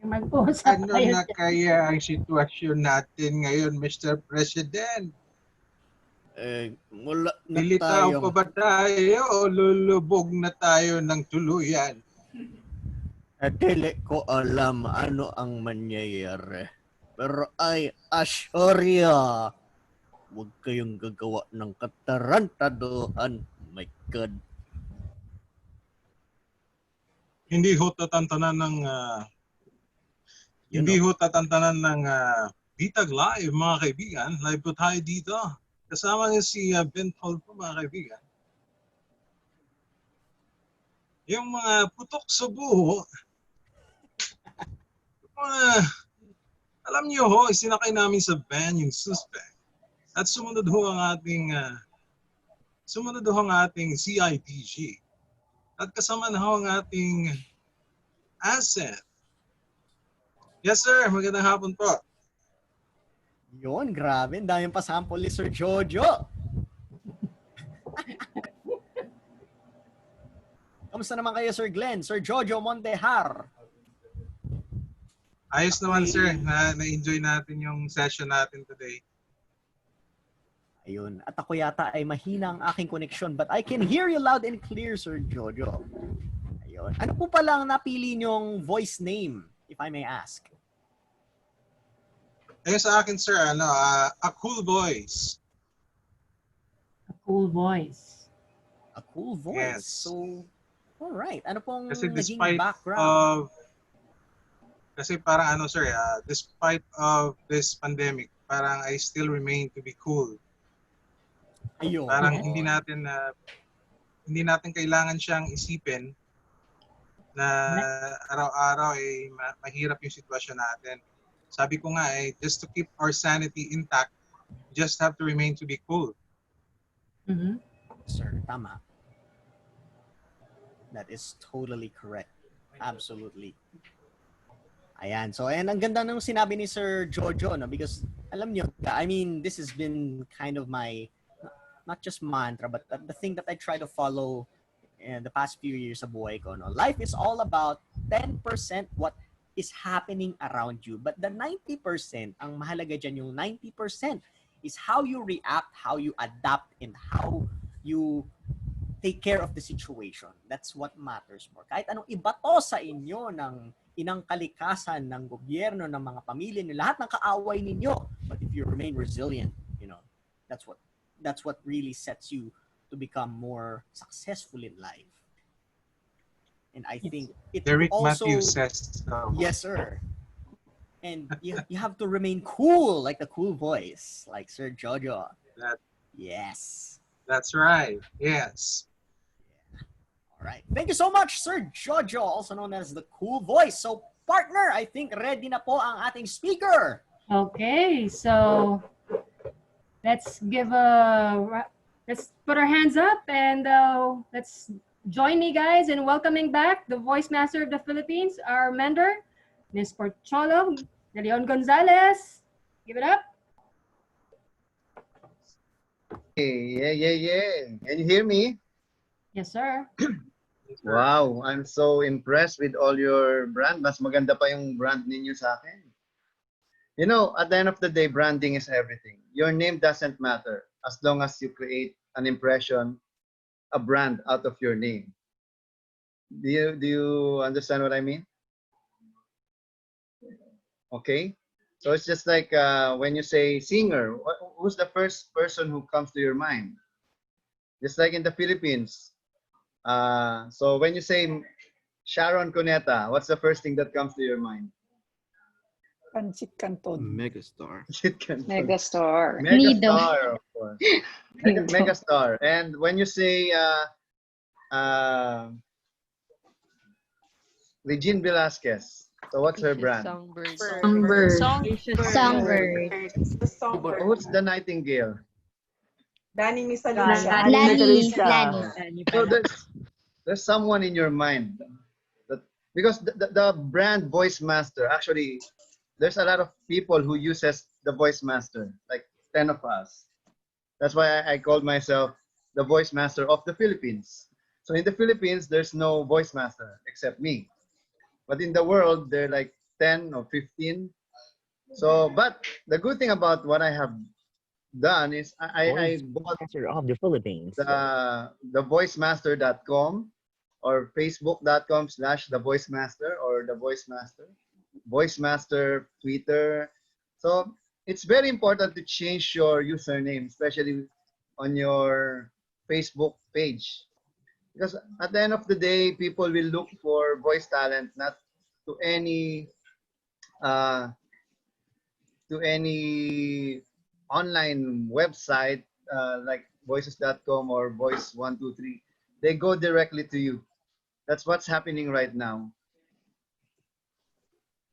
[SPEAKER 14] Ano na kaya ang sitwasyon natin ngayon, Mr. President?
[SPEAKER 2] Wala na
[SPEAKER 14] Lilitaw
[SPEAKER 2] tayo.
[SPEAKER 14] pa ba tayo o lulubog na tayo ng tuluyan?
[SPEAKER 2] Dili ko alam ano ang mangyayari. Pero I assure you, huwag kayong gagawa ng katarantaduhan. My God.
[SPEAKER 14] Hindi ho tatantanan ng Bitag Live, mga kaibigan. Live po tayo dito. Kasama niya si Ben Paul po, mga kaibigan. Yung mga putok sa buho, alam niyo ho, isinakay namin sa van yung suspect. At sumunod ho ang ating CIDG. At kasama na ho ang ating asset. Yes, sir. Magandang hapon po.
[SPEAKER 2] Yun, grabe. Ang daming pasample ni Sir Jojo. Kamusta naman kayo, Sir Glenn? Sir Jojo Mondehar.
[SPEAKER 14] Ayos naman, sir. Na-enjoy natin yung session natin today.
[SPEAKER 2] Ayun. At ako yata ay mahina ang aking connection, but I can hear you loud and clear, Sir Jojo. Ayun. Ano po palang napili niyong voice name, if I may ask?
[SPEAKER 14] Ayun sa akin, sir, a cool voice.
[SPEAKER 3] A cool voice.
[SPEAKER 2] A cool voice.
[SPEAKER 14] Yes.
[SPEAKER 2] So, all right. Ano pong
[SPEAKER 14] Kasi
[SPEAKER 2] naging
[SPEAKER 14] despite
[SPEAKER 2] background?
[SPEAKER 14] sir, despite of this pandemic, parang I still remain to be cool.
[SPEAKER 2] Ayun.
[SPEAKER 14] Parang hindi natin kailangan siyang isipin na araw-araw ay mahirap yung sitwasyon natin. Sabi ko nga just to keep our sanity intact, we just have to remain to be cool.
[SPEAKER 2] Sir, tama. That is totally correct. Absolutely. Ayan. So, ayan, ang ganda nung sinabi ni Sir Jojo, no? Because, alam nyo, I mean, this has been kind of my, not just mantra, but the thing that I try to follow in the past few years sa buhay ko, no? Life is all about 10% what is happening around you. But the 90%, ang mahalaga dyan, yung 90% is how you react, how you adapt, and how you take care of the situation. That's what matters more. Kahit anong ibato sa inyo ng inang kalikasan, ng gobyerno, ng mga pamilya niyo, lahat ng kaaway ninyo. But if you remain resilient, you know, that's what really sets you to become more successful in life. And I think it
[SPEAKER 14] Derek
[SPEAKER 2] also...
[SPEAKER 14] Matthews says so.
[SPEAKER 2] Yes, sir. And you have to remain cool, like the cool voice, like Sir Jojo. Yes.
[SPEAKER 14] That's right. Yes.
[SPEAKER 2] All right. Thank you so much, Sir Jojo, also known as the cool voice. So, partner, I think ready na po ang ating speaker.
[SPEAKER 3] Okay, so let's put our hands up and let's join me, guys, in welcoming back the Voice Master of the Philippines, our mentor, Ms. Porcholo De Leon Gonzalez. Give it up.
[SPEAKER 15] Yeah. Can you hear me?
[SPEAKER 3] Yes, sir.
[SPEAKER 15] Wow, I'm so impressed with all your brand. Mas maganda pa yung brand ninyo sa akin. You know, at the end of the day, branding is everything. Your name doesn't matter as long as you create an impression, a brand out of your name. Do you understand what I mean? Okay. So it's just like when you say singer, who's the first person who comes to your mind? Just like in the Philippines. So when you say Sharon Cuneta, what's the first thing that comes to your mind?
[SPEAKER 16] Pancit Canton.
[SPEAKER 15] Megastar.
[SPEAKER 10] Megastar.
[SPEAKER 15] Megastar, of course. Megastar. And when you say Regine Velasquez, so what's her brand?
[SPEAKER 7] Songbird.
[SPEAKER 15] Who's the Nightingale?
[SPEAKER 13] Danny Misa
[SPEAKER 15] Lani. So there's someone in your mind that, because the brand Voice Master, actually there's a lot of people who uses the Voice Master, like 10 of us. That's why I called myself the Voice Master of the Philippines. So in the Philippines, there's no Voice Master except me. But in the world, there are like 10 or 15. So, but the good thing about what I have done is I bought
[SPEAKER 4] of the Philippines.
[SPEAKER 15] the voicemaster.com or facebook.com/thevoicemaster or the voicemaster Twitter. So it's very important to change your username, especially on your Facebook page, because at the end of the day, people will look for voice talent, not to any online website like voices.com or voice123. They go directly to you. That's what's happening right now.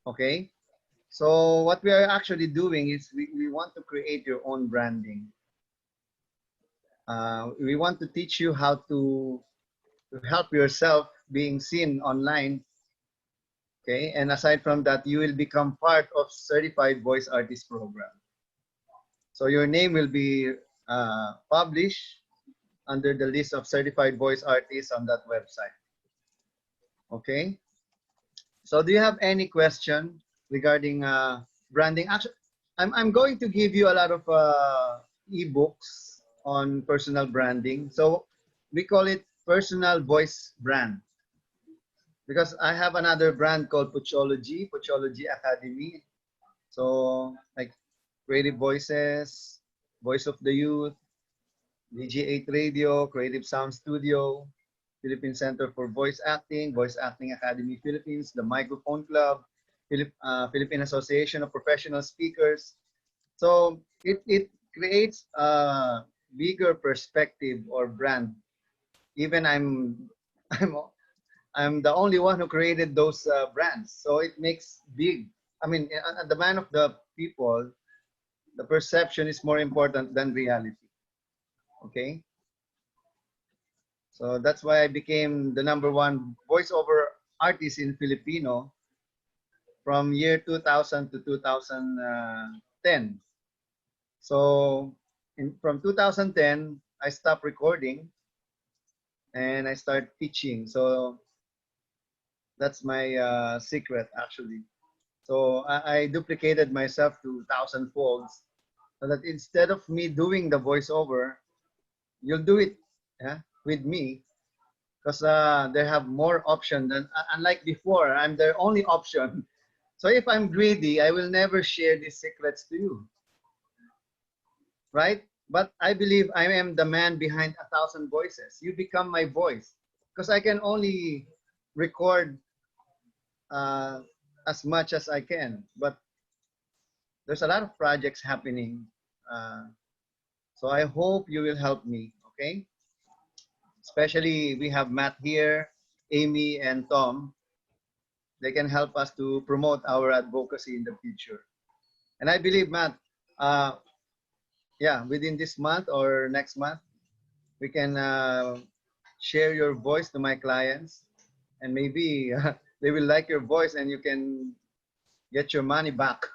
[SPEAKER 15] Okay, so what we are actually doing is we want to create your own branding. We want to teach you how to help yourself being seen online. Okay, and aside from that, you will become part of Certified Voice Artist Program. So your name will be published under the list of Certified Voice Artists on that website. Okay. So do you have any question regarding branding? Actually, I'm going to give you a lot of ebooks on personal branding. So we call it personal voice brand, because I have another brand called Pochology Academy. So like Creative Voices, Voice of the Youth, DG8 Radio, Creative Sound Studio, Philippine Center for Voice Acting Academy Philippines, the Microphone Club, Philippine Association of Professional Speakers. So it creates a bigger perspective or brand. Even I'm the only one who created those brands, so it makes big I mean, the mind of the people, the perception is more important than reality. Okay? So that's why I became the #1 voiceover artist in Filipino from year 2000 to 2010. So from 2010, I stopped recording and I started teaching. So that's my secret, actually. So I duplicated myself to 1,000 folds so that instead of me doing the voiceover, you'll do it with me because they have more option than unlike before. I'm their only option. So if I'm greedy, I will never share these secrets to you, right? But I believe I am the man behind 1,000 voices. You become my voice because I can only record as much as I can. But there's a lot of projects happening. So I hope you will help me, okay? Especially we have Matt here, Amy, and Tom. They can help us to promote our advocacy in the future. And I believe, Matt, yeah, within this month or next month, we can share your voice to my clients, and maybe they will like your voice and you can get your money back.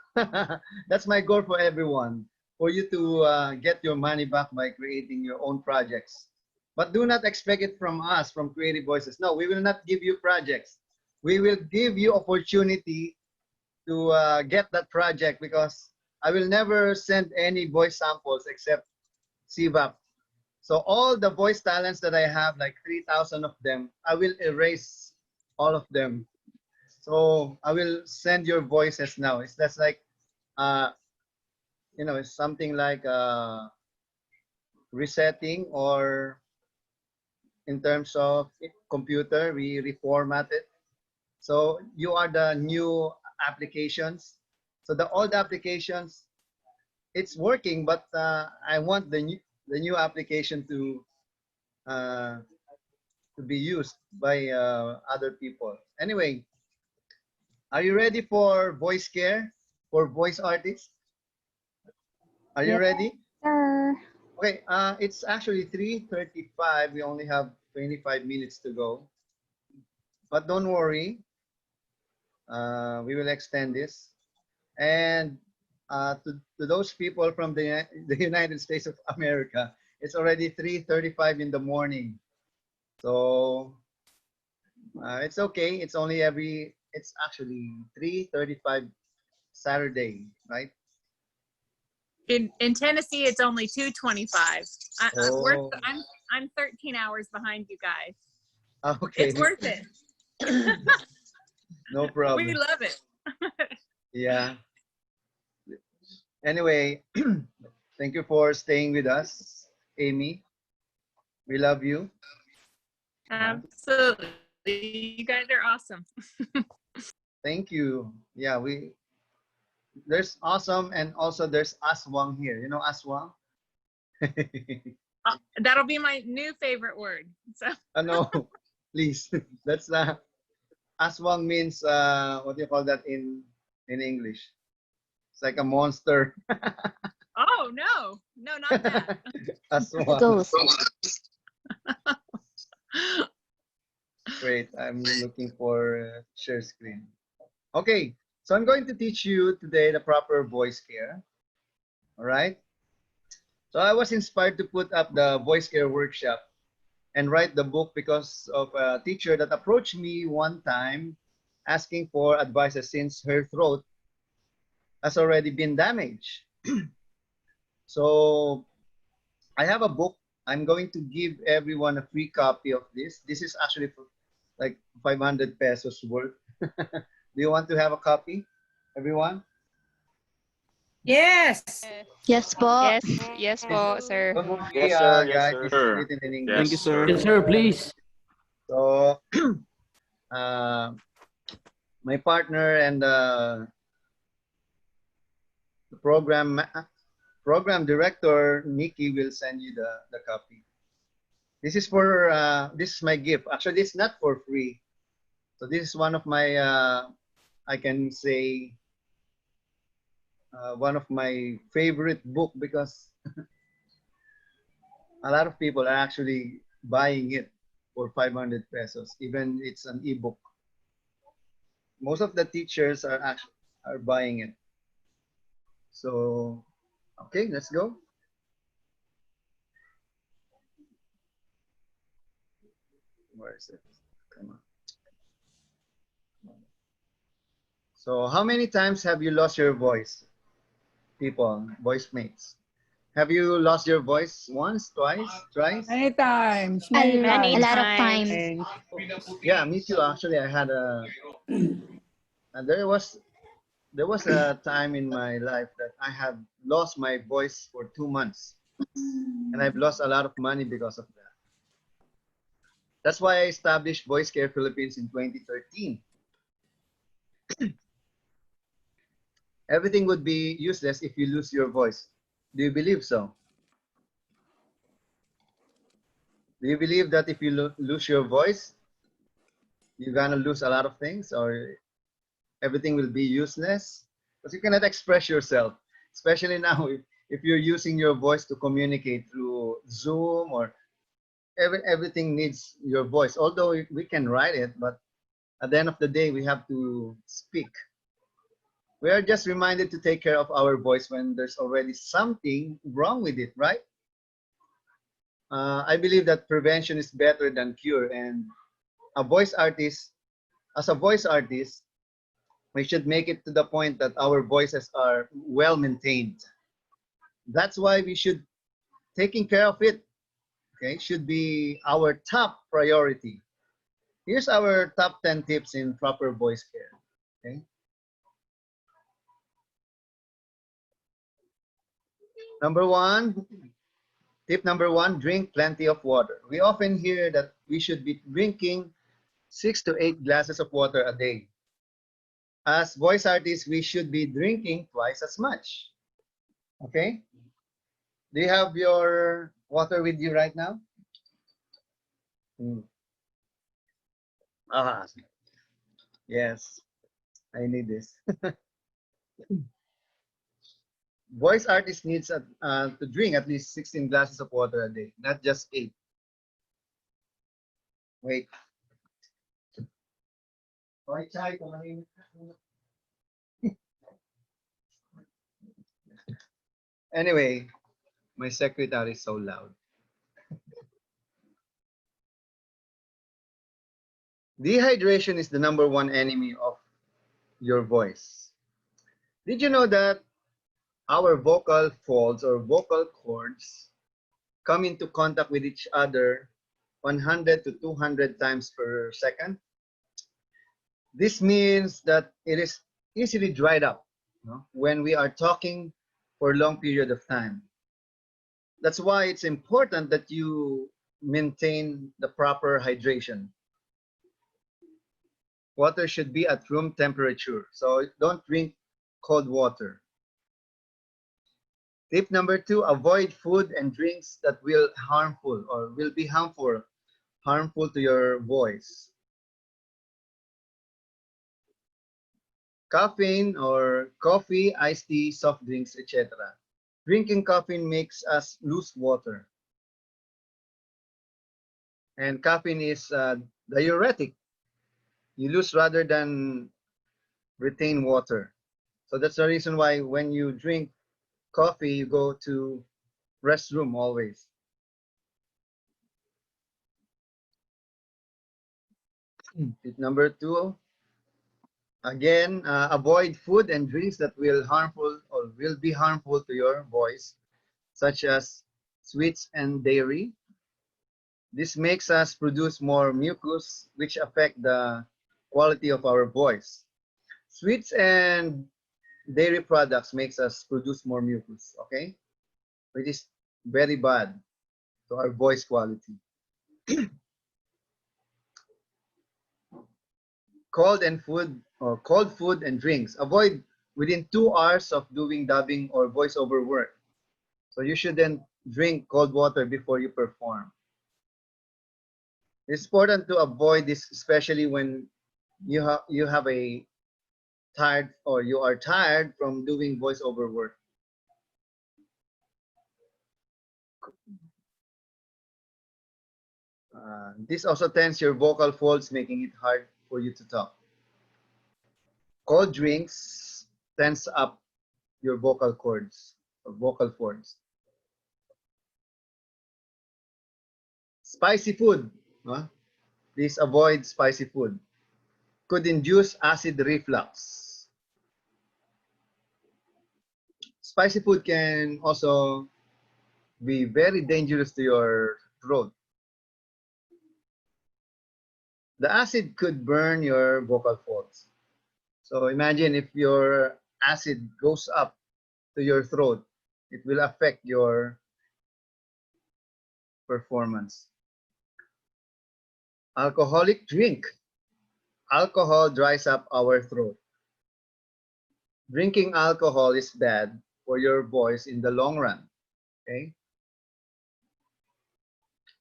[SPEAKER 15] That's my goal for everyone, for you to get your money back by creating your own projects. But do not expect it from us, from Creative Voices. No, we will not give you projects. We will give you opportunity to get that project, because I will never send any voice samples except CVAP. So all the voice talents that I have, like 3,000 of them, I will erase all of them. So I will send your voices now. That's like, you know, it's something like resetting, or in terms of computer, we reformat it. So you are the new applications. So the old applications, it's working, but I want the new application to be used by other people. Anyway, are you ready for voice care for voice artists? Are you ready?
[SPEAKER 7] Sir.
[SPEAKER 15] Okay, it's actually 3:35. We only have 25 minutes to go. But don't worry, we will extend this. And to those people from the United States of America, it's already 3:35 in the morning. So it's okay. It's only it's actually 3:35 Saturday, right?
[SPEAKER 17] In Tennessee, it's only 2:25.
[SPEAKER 15] Oh.
[SPEAKER 17] I'm 13 hours behind you guys.
[SPEAKER 15] Okay.
[SPEAKER 17] It's worth it.
[SPEAKER 15] No problem.
[SPEAKER 17] We love it.
[SPEAKER 15] Yeah. Anyway, thank you for staying with us, Amy. We love you.
[SPEAKER 17] Absolutely. You guys are awesome.
[SPEAKER 15] Thank you. Yeah, there's awesome, and also there's Aswang here. You know Aswang?
[SPEAKER 17] That'll be my new favorite word. So.
[SPEAKER 15] No, please. That's Aswang means what do you call that in English? It's like a monster.
[SPEAKER 17] Oh no, not that.
[SPEAKER 15] Aswang.
[SPEAKER 17] Ghost.
[SPEAKER 15] Great. I'm looking for share screen. Okay, so I'm going to teach you today the proper voice care. All right. So I was inspired to put up the voice care workshop and write the book because of a teacher that approached me one time asking for advice since her throat has already been damaged. So I have a book. I'm going to give everyone a free copy of this. This is actually for like 500 pesos worth. Do you want to have a copy, everyone?
[SPEAKER 18] Yes.
[SPEAKER 19] Yes po. Yes po, sir.
[SPEAKER 15] Don't worry,
[SPEAKER 19] Yes, sir. Yes,
[SPEAKER 15] guys.
[SPEAKER 19] sir.
[SPEAKER 15] This is written in English.
[SPEAKER 19] Thank you, sir.
[SPEAKER 20] Yes, sir, please.
[SPEAKER 15] So, my partner and the program director, Nikki, will send you the copy. This is for, this is my gift. Actually, it's not for free. So this is one of my, I can say, one of my favorite book because a lot of people are actually buying it for 500 pesos. Even it's an ebook. Most of the teachers are actually are buying it. So, okay, let's go. Where is it? Come on. So, how many times have you lost your voice, people, voice mates? Have you lost your voice once, twice, thrice?
[SPEAKER 16] Many times,
[SPEAKER 8] A,
[SPEAKER 16] many
[SPEAKER 8] a
[SPEAKER 16] times.
[SPEAKER 8] lot of times.
[SPEAKER 15] Yeah, me too. Actually, I had there was a time in my life that I had lost my voice for 2 months, and I've lost a lot of money because of that. That's why I established Voice Care Philippines in 2013. Everything would be useless if you lose your voice. Do you believe so? Do you believe that if you lose your voice, you're gonna lose a lot of things, or everything will be useless? Because you cannot express yourself, especially now if you're using your voice to communicate through Zoom or everything needs your voice. Although we can write it, but at the end of the day, we have to speak. We are just reminded to take care of our voice when there's already something wrong with it, right? I believe that prevention is better than cure, and a voice artist, as a voice artist, we should make it to the point that our voices are well maintained. That's why we should taking care of it. Okay, should be our top priority. Here's our top 10 tips in proper voice care. Okay. Tip number one, drink plenty of water. We often hear that we should be drinking 6 to 8 glasses of water a day. As voice artists, we should be drinking twice as much. Okay? Do you have your water with you right now? Ah, yes, I need this. Voice artist needs to drink at least 16 glasses of water a day, not just 8. Wait. Anyway, my secretary is so loud. Dehydration is the #1 enemy of your voice. Did you know that our vocal folds or vocal cords come into contact with each other 100 to 200 times per second? This means that it is easily dried up, when we are talking for a long period of time. That's why it's important that you maintain the proper hydration. Water should be at room temperature, so don't drink cold water. Tip number 2, avoid food and drinks that will be harmful to your voice. Caffeine or coffee, iced tea, soft drinks, etc. Drinking caffeine makes us lose water. And caffeine is diuretic. You lose rather than retain water. So that's the reason why when you drink coffee, you go to restroom always. Tip number 2, again, avoid food and drinks that will be harmful to your voice, such as sweets and dairy. This makes us produce more mucus, which affect the quality of our voice. Sweets and dairy products makes us produce more mucus, okay? Which is very bad to our voice quality. Cold food and drinks. Avoid within 2 hours of doing dubbing or voiceover work. So you shouldn't drink cold water before you perform. It's important to avoid this, especially when you have a tired or you are tired from doing voiceover work. This also tends your vocal folds, making it hard for you to talk. Cold drinks tense up your vocal cords or vocal folds. Spicy food, please avoid spicy food. Could induce acid reflux. Spicy food can also be very dangerous to your throat. The acid could burn your vocal folds. So imagine if your acid goes up to your throat, it will affect your performance. Alcoholic drink. Alcohol dries up our throat. Drinking alcohol is bad for your voice in the long run. Okay.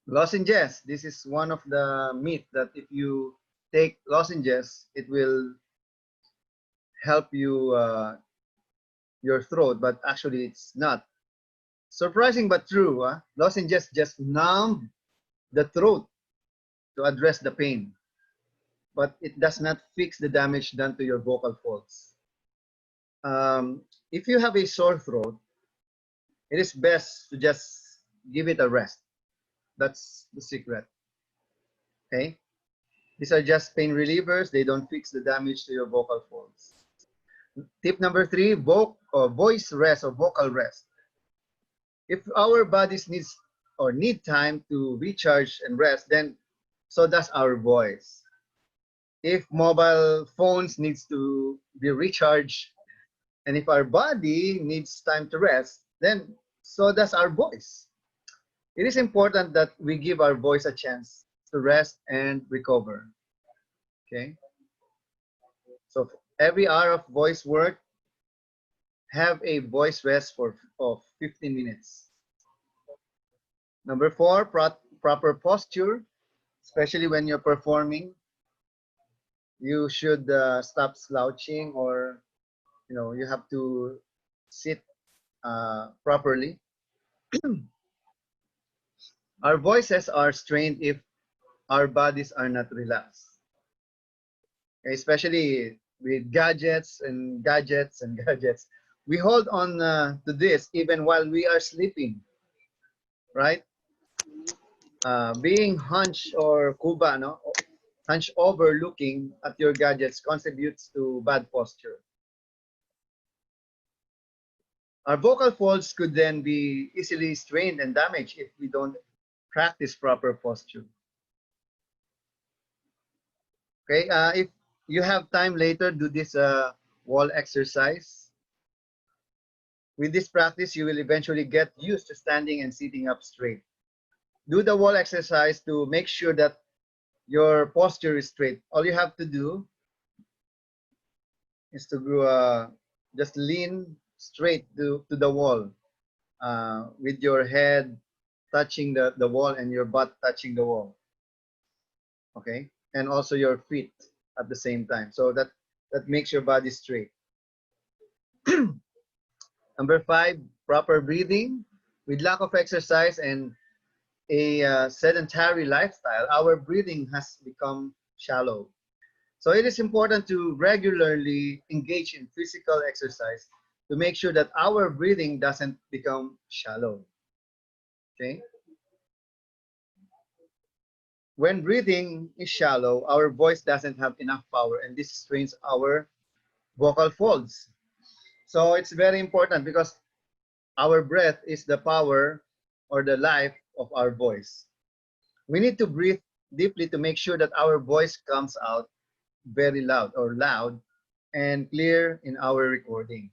[SPEAKER 15] Lozenges. This is one of the myths that if you take lozenges, it will help you your throat, but actually it's not. Surprising but true. Lozenges just numb the throat to address the pain, but it does not fix the damage done to your vocal folds. If you have a sore throat, it is best to just give it a rest. That's the secret. Okay? These are just pain relievers. They don't fix the damage to your vocal folds. Tip number 3, voice rest or vocal rest. If our bodies need time to recharge and rest, then so does our voice. If mobile phones needs to be recharged, and if our body needs time to rest, then so does our voice. It is important that we give our voice a chance to rest and recover. Okay? So every hour of voice work, have a voice rest of 15 minutes. Number 4, proper posture, especially when you're performing. You should stop slouching, or you have to sit properly. Our voices are strained if our bodies are not relaxed. Especially with gadgets and gadgets. We hold on to this even while we are sleeping, right? Being hunched or kuba, hunched over looking at your gadgets contributes to bad posture. Our vocal folds could then be easily strained and damaged if we don't practice proper posture. Okay, if you have time later, do this wall exercise. With this practice, you will eventually get used to standing and sitting up straight. Do the wall exercise to make sure that your posture is straight. All you have to do is to just lean straight to the wall with your head touching the wall and your butt touching the wall. Okay, and also your feet at the same time. So that makes your body straight. Number 5, proper breathing. With lack of exercise and a sedentary lifestyle, our breathing has become shallow. So it is important to regularly engage in physical exercise to make sure that our breathing doesn't become shallow. Okay? When breathing is shallow, our voice doesn't have enough power, and this strains our vocal folds. So it's very important because our breath is the power or the life of our voice. We need to breathe deeply to make sure that our voice comes out very loud and clear in our recording.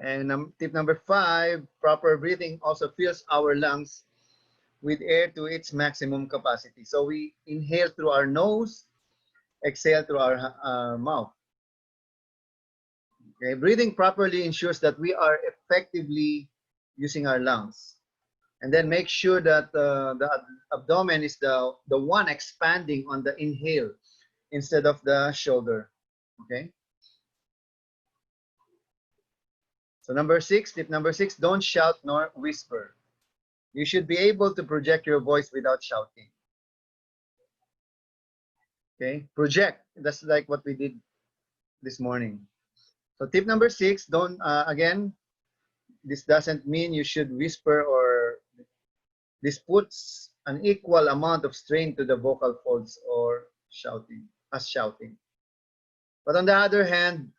[SPEAKER 15] And tip number 5, proper breathing also fills our lungs with air to its maximum capacity. So we inhale through our nose, exhale through our mouth. Okay, breathing properly ensures that we are effectively using our lungs. And then make sure that the abdomen is the one expanding on the inhale instead of the shoulder. Okay. So tip number 6, don't shout nor whisper. You should be able to project your voice without shouting. Okay, project. That's like what we did this morning. So tip number 6, don't, again, this doesn't mean you should whisper, or this puts an equal amount of strain to the vocal folds or shouting. But on the other hand,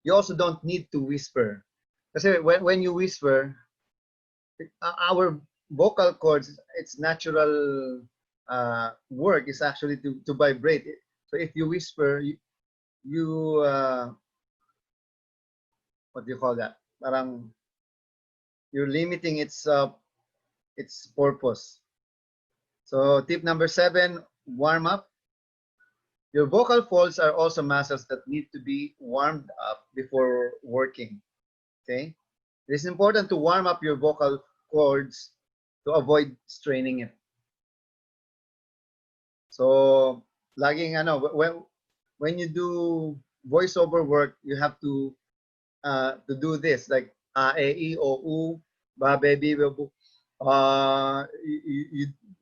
[SPEAKER 15] you also don't need to whisper. Because when you whisper, our vocal cords, its natural work is actually to vibrate. So if you whisper, what do you call that? Parang you're limiting its purpose. So tip number 7, warm up. Your vocal folds are also muscles that need to be warmed up before working. Okay? It is important to warm up your vocal cords to avoid straining it. So, laging when you do voiceover work, you have to do this, like e, o, u, ba, be, bi, bu.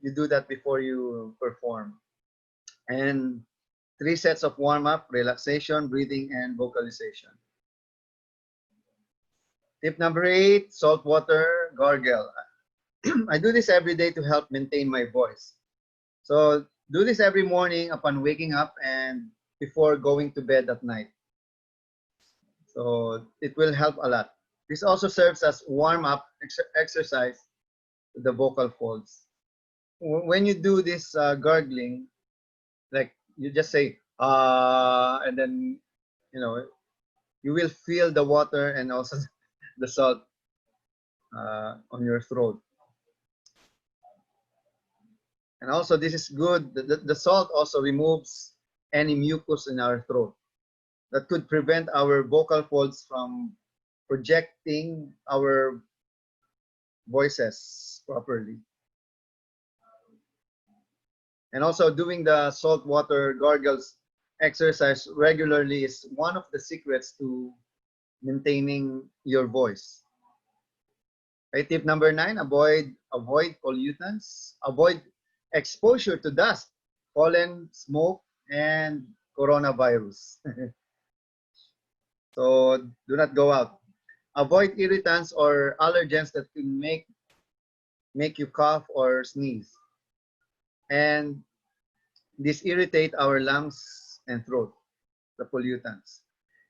[SPEAKER 15] You do that before you perform. And 3 sets of warm-up: relaxation, breathing, and vocalization. Tip number 8, salt water gargle. I do this every day to help maintain my voice. So do this every morning upon waking up and before going to bed at night. So it will help a lot. This also serves as warm-up exercise to the vocal folds. When you do this gargling, like you just say, and then, you will feel the water and also the salt on your throat. And also, this is good. The salt also removes any mucus in our throat that could prevent our vocal folds from projecting our voices properly. And also, doing the salt water gargles exercise regularly is one of the secrets to maintaining your voice. Okay, tip number 9, avoid pollutants. Avoid exposure to dust, pollen, smoke, and coronavirus. So do not go out. Avoid irritants or allergens that can make you cough or sneeze. And this irritate our lungs and throat, the pollutants.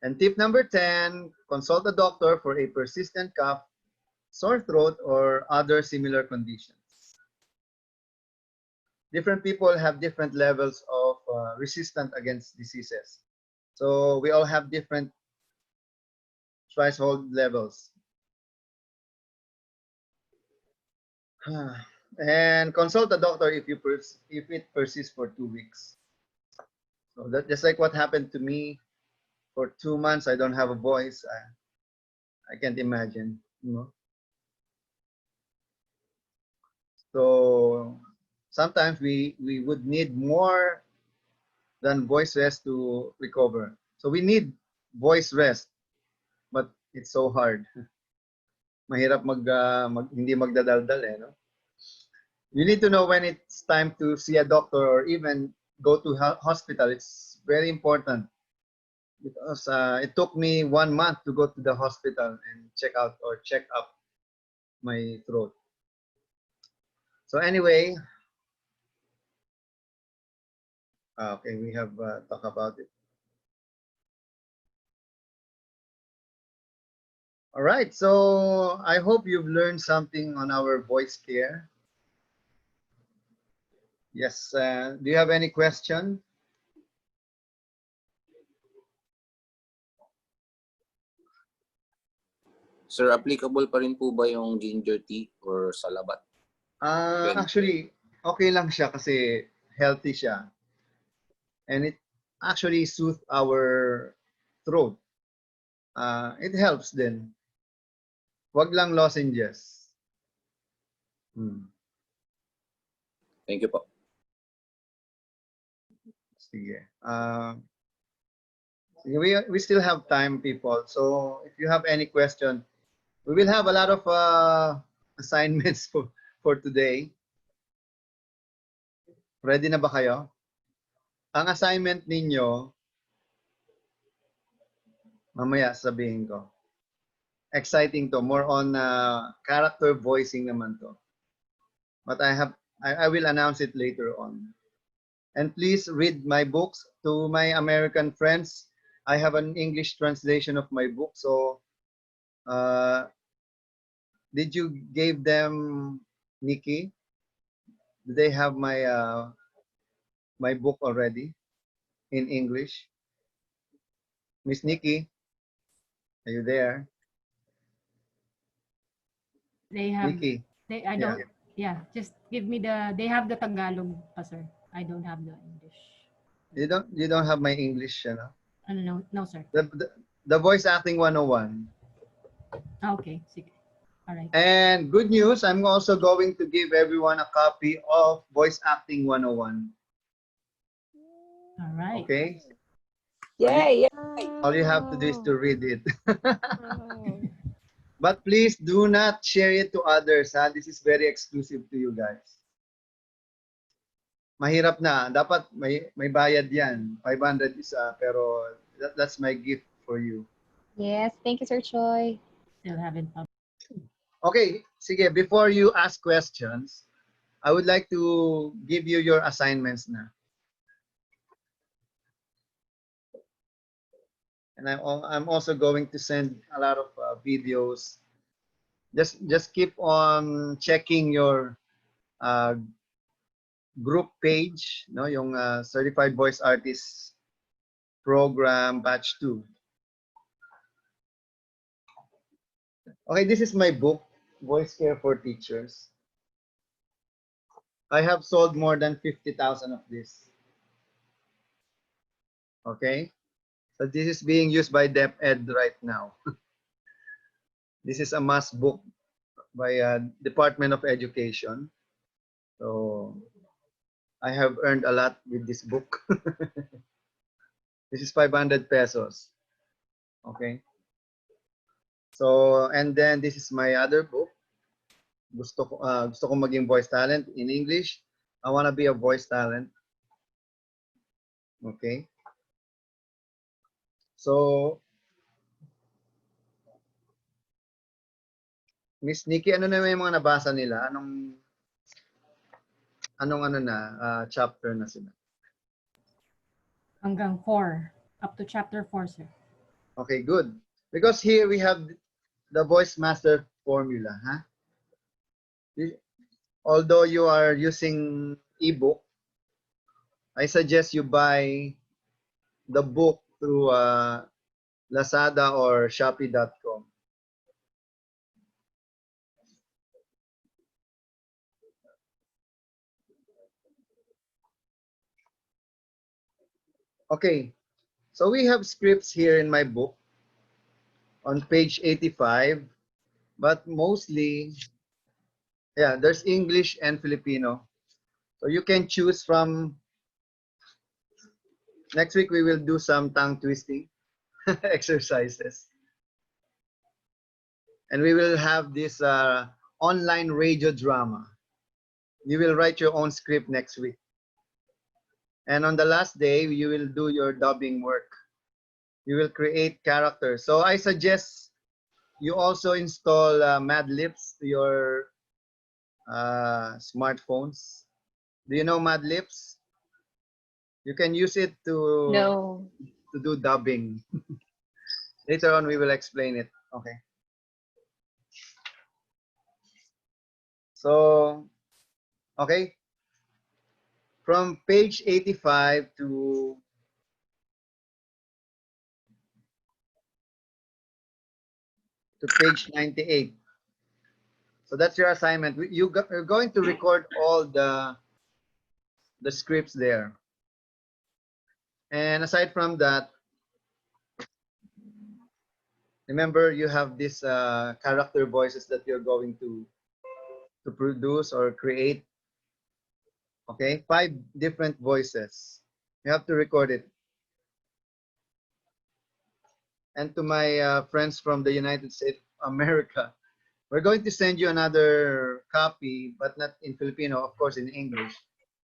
[SPEAKER 15] And tip number 10, consult a doctor for a persistent cough, sore throat, or other similar conditions. Different people have different levels of resistance against diseases. So we all have different threshold levels. And consult a doctor if it persists for 2 weeks. So that just like what happened to me, for 2 months I don't have a voice. I can't imagine, So sometimes we would need more than voice rest to recover. So we need voice rest, but it's so hard. Mahirap hindi magdadaldal, no? You need to know when it's time to see a doctor or even go to hospital. It's very important because it took me 1 month to go to the hospital and check up my throat. So anyway, okay, we have talked about it. All right, so I hope you've learned something on our voice care. Yes, do you have any question?
[SPEAKER 18] Sir, applicable pa rin po ba yung ginger tea or salabat?
[SPEAKER 15] Actually, okay lang siya kasi healthy siya. And it actually soothes our throat. It helps din. Wag lang lozenges.
[SPEAKER 18] Thank you po.
[SPEAKER 15] Sige. We still have time, people. So if you have any question, we will have a lot of assignments for today. Ready na ba kayo? Ang assignment ninyo, mamaya sabihin ko. Exciting to. More on character voicing naman to. But I will announce it later on. And please read my books. To my American friends, I have an English translation of my book. So, did you give them, Nikki? Do they have my my book already in English? Miss Nikki, are you there?
[SPEAKER 3] They have.
[SPEAKER 15] Nikki.
[SPEAKER 3] I don't. Yeah, just give me the. They have the Tagalog, pa, sir. I don't have the English.
[SPEAKER 15] You don't have my English, you know?
[SPEAKER 3] No, sir.
[SPEAKER 15] The voice acting 101.
[SPEAKER 3] Okay, sige. All right.
[SPEAKER 15] And good news, I'm also going to give everyone a copy of Voice Acting 101.
[SPEAKER 3] All right.
[SPEAKER 15] Okay?
[SPEAKER 16] Yay!
[SPEAKER 15] All you have to do is to read it. But please do not share it to others. Ha? This is very exclusive to you guys. Mahirap na. Dapat may bayad yan. 500 isa. Pero that's my gift for you.
[SPEAKER 7] Yes, thank you, Sir Choi.
[SPEAKER 3] Still haven't.
[SPEAKER 15] Okay, sige. Before you ask questions, I would like to give you your assignments na. And I'm also going to send a lot of videos. Just keep on checking your group page, no, yung Certified Voice Artist Program Batch 2. Okay, this is my book, Voice Care for Teachers. I have sold more than 50,000 of this. Okay, so this is being used by DepEd right now. This is a must book by Department of Education. So I have earned a lot with this book. This is 500 pesos. Okay. So, and then this is my other book. Gusto ko maging voice talent in English. I want to be a voice talent. Okay. So, Miss Nikki, ano na yung mga nabasa nila? Anong chapter na sila?
[SPEAKER 3] Hanggang 4. Up to chapter 4, sir.
[SPEAKER 15] Okay, good. Because here we have the Voice Master formula. Huh? Although you are using ebook, I suggest you buy the book through Lazada or Shopee.com. Okay, so we have scripts here in my book on page 85, but mostly, yeah, there's English and Filipino. So you can choose from. Next week, we will do some tongue twisting exercises. And we will have this online radio drama. You will write your own script next week. And on the last day, you will do your dubbing work. You will create characters. So I suggest you also install Mad Libs to your smartphones. Do you know Mad Libs? You can use it to do dubbing. Later on, we will explain it. Okay. So, okay. From page 85 to page 98. So that's your assignment. You're going to record all the scripts there. And aside from that, remember you have these character voices that you're going to to produce or create, okay, 5 different voices. You have to record it. And to my friends from the United States of America, we're going to send you another copy, but not in Filipino, of course, in English,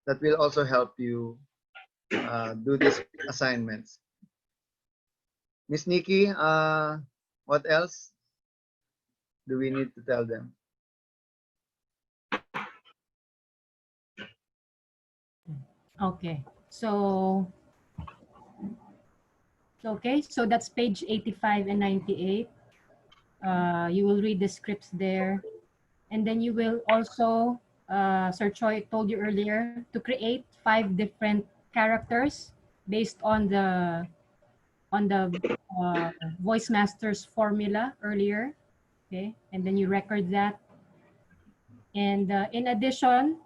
[SPEAKER 15] that will also help you do these assignments. Miss Nikki, what else do we need to tell them?
[SPEAKER 3] Okay. So that's page 85 and 98. You will read the scripts there. And then you will also, Sir Choi told you earlier, to create 5 different characters based on the Voice Master's formula earlier. Okay, and then you record that. And in addition,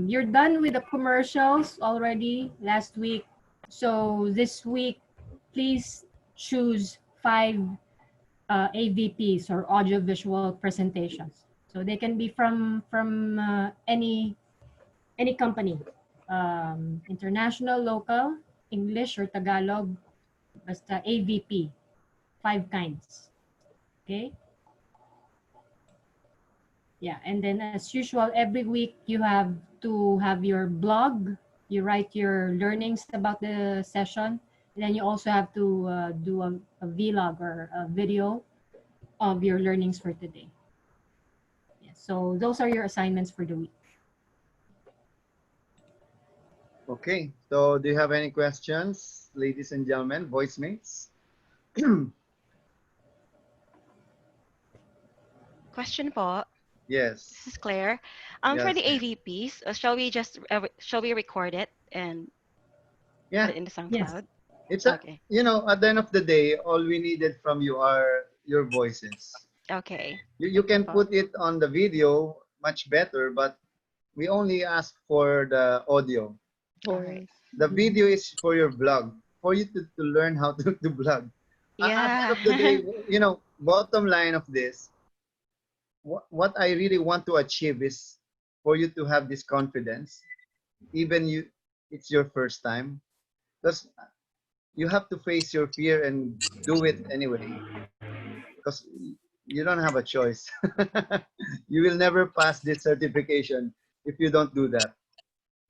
[SPEAKER 3] you're done with the commercials already last week. So this week, please choose 5 AVPs or audiovisual presentations. So they can be from any company, international, local, English or Tagalog, basta AVP, 5 kinds. Okay. Yeah, and then as usual, every week you have to have your blog. You write your learnings about the session. And then you also have to do a vlog or a video of your learnings for today. Yeah, so those are your assignments for the week.
[SPEAKER 15] Okay, so do you have any questions, ladies and gentlemen, voice mates?
[SPEAKER 19] Question po.
[SPEAKER 15] Yes.
[SPEAKER 19] This is Claire.
[SPEAKER 15] Yes.
[SPEAKER 19] For the AVPs, shall we record it and
[SPEAKER 15] Yeah.
[SPEAKER 19] put it in the SoundCloud?
[SPEAKER 15] It's
[SPEAKER 19] okay.
[SPEAKER 15] You know, at the end of the day, all we needed from you are your voices.
[SPEAKER 19] Okay.
[SPEAKER 15] You can put it on the video much better, but we only ask for the audio.
[SPEAKER 19] All right.
[SPEAKER 15] The video is for your blog, for you to learn how to blog. At the end of the day, you know, bottom line of this, what I really want to achieve is for you to have this confidence, even it's your first time, because you have to face your fear and do it anyway, because you don't have a choice. You will never pass this certification if you don't do that.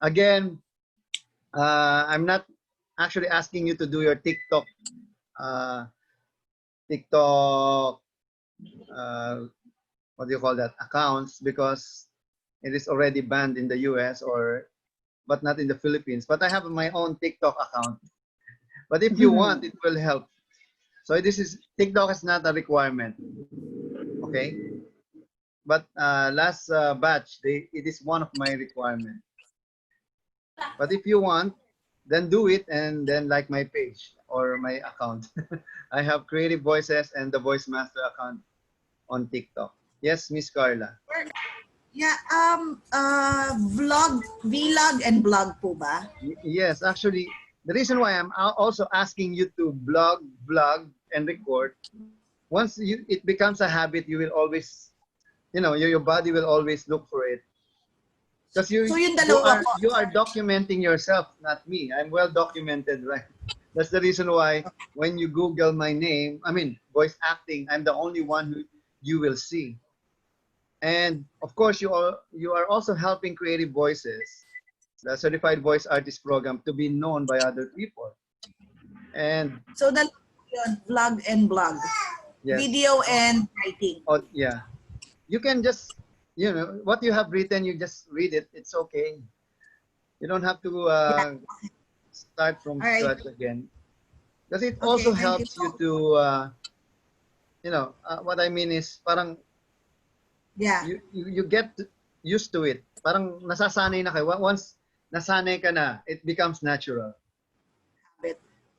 [SPEAKER 15] Again, I'm not actually asking you to do your TikTok, what do you call that, accounts, because it is already banned in the US but not in the Philippines. But I have my own TikTok account. But if you want, it will help. So TikTok is not a requirement, okay? But last batch, it is one of my requirements. But if you want, then do it and then like my page or my account. I have Creative Voices and the Voice Master account on TikTok. Yes, Miss Carla.
[SPEAKER 20] Yeah, vlog and blog po ba?
[SPEAKER 15] Yes, actually, the reason why I'm also asking you to vlog, and record, once it becomes a habit, you will always, you know, your body will always look for it. Because you are documenting yourself, not me. I'm well documented, right? That's the reason why when you Google my name, I mean, voice acting, I'm the only one who you will see. And of course, you are also helping Creative Voices, the Certified Voice Artist Program, to be known by other people. And
[SPEAKER 20] so the vlog and blog, yes. Video and writing.
[SPEAKER 15] Oh yeah, you can just, you know, what you have written, you just read it. It's okay. You don't have to start from scratch again, because it also helps you to, you know, what I mean is parang.
[SPEAKER 20] Yeah.
[SPEAKER 15] You get used to it. Parang nasasanay na kayo. Once nasanay ka na, it becomes natural.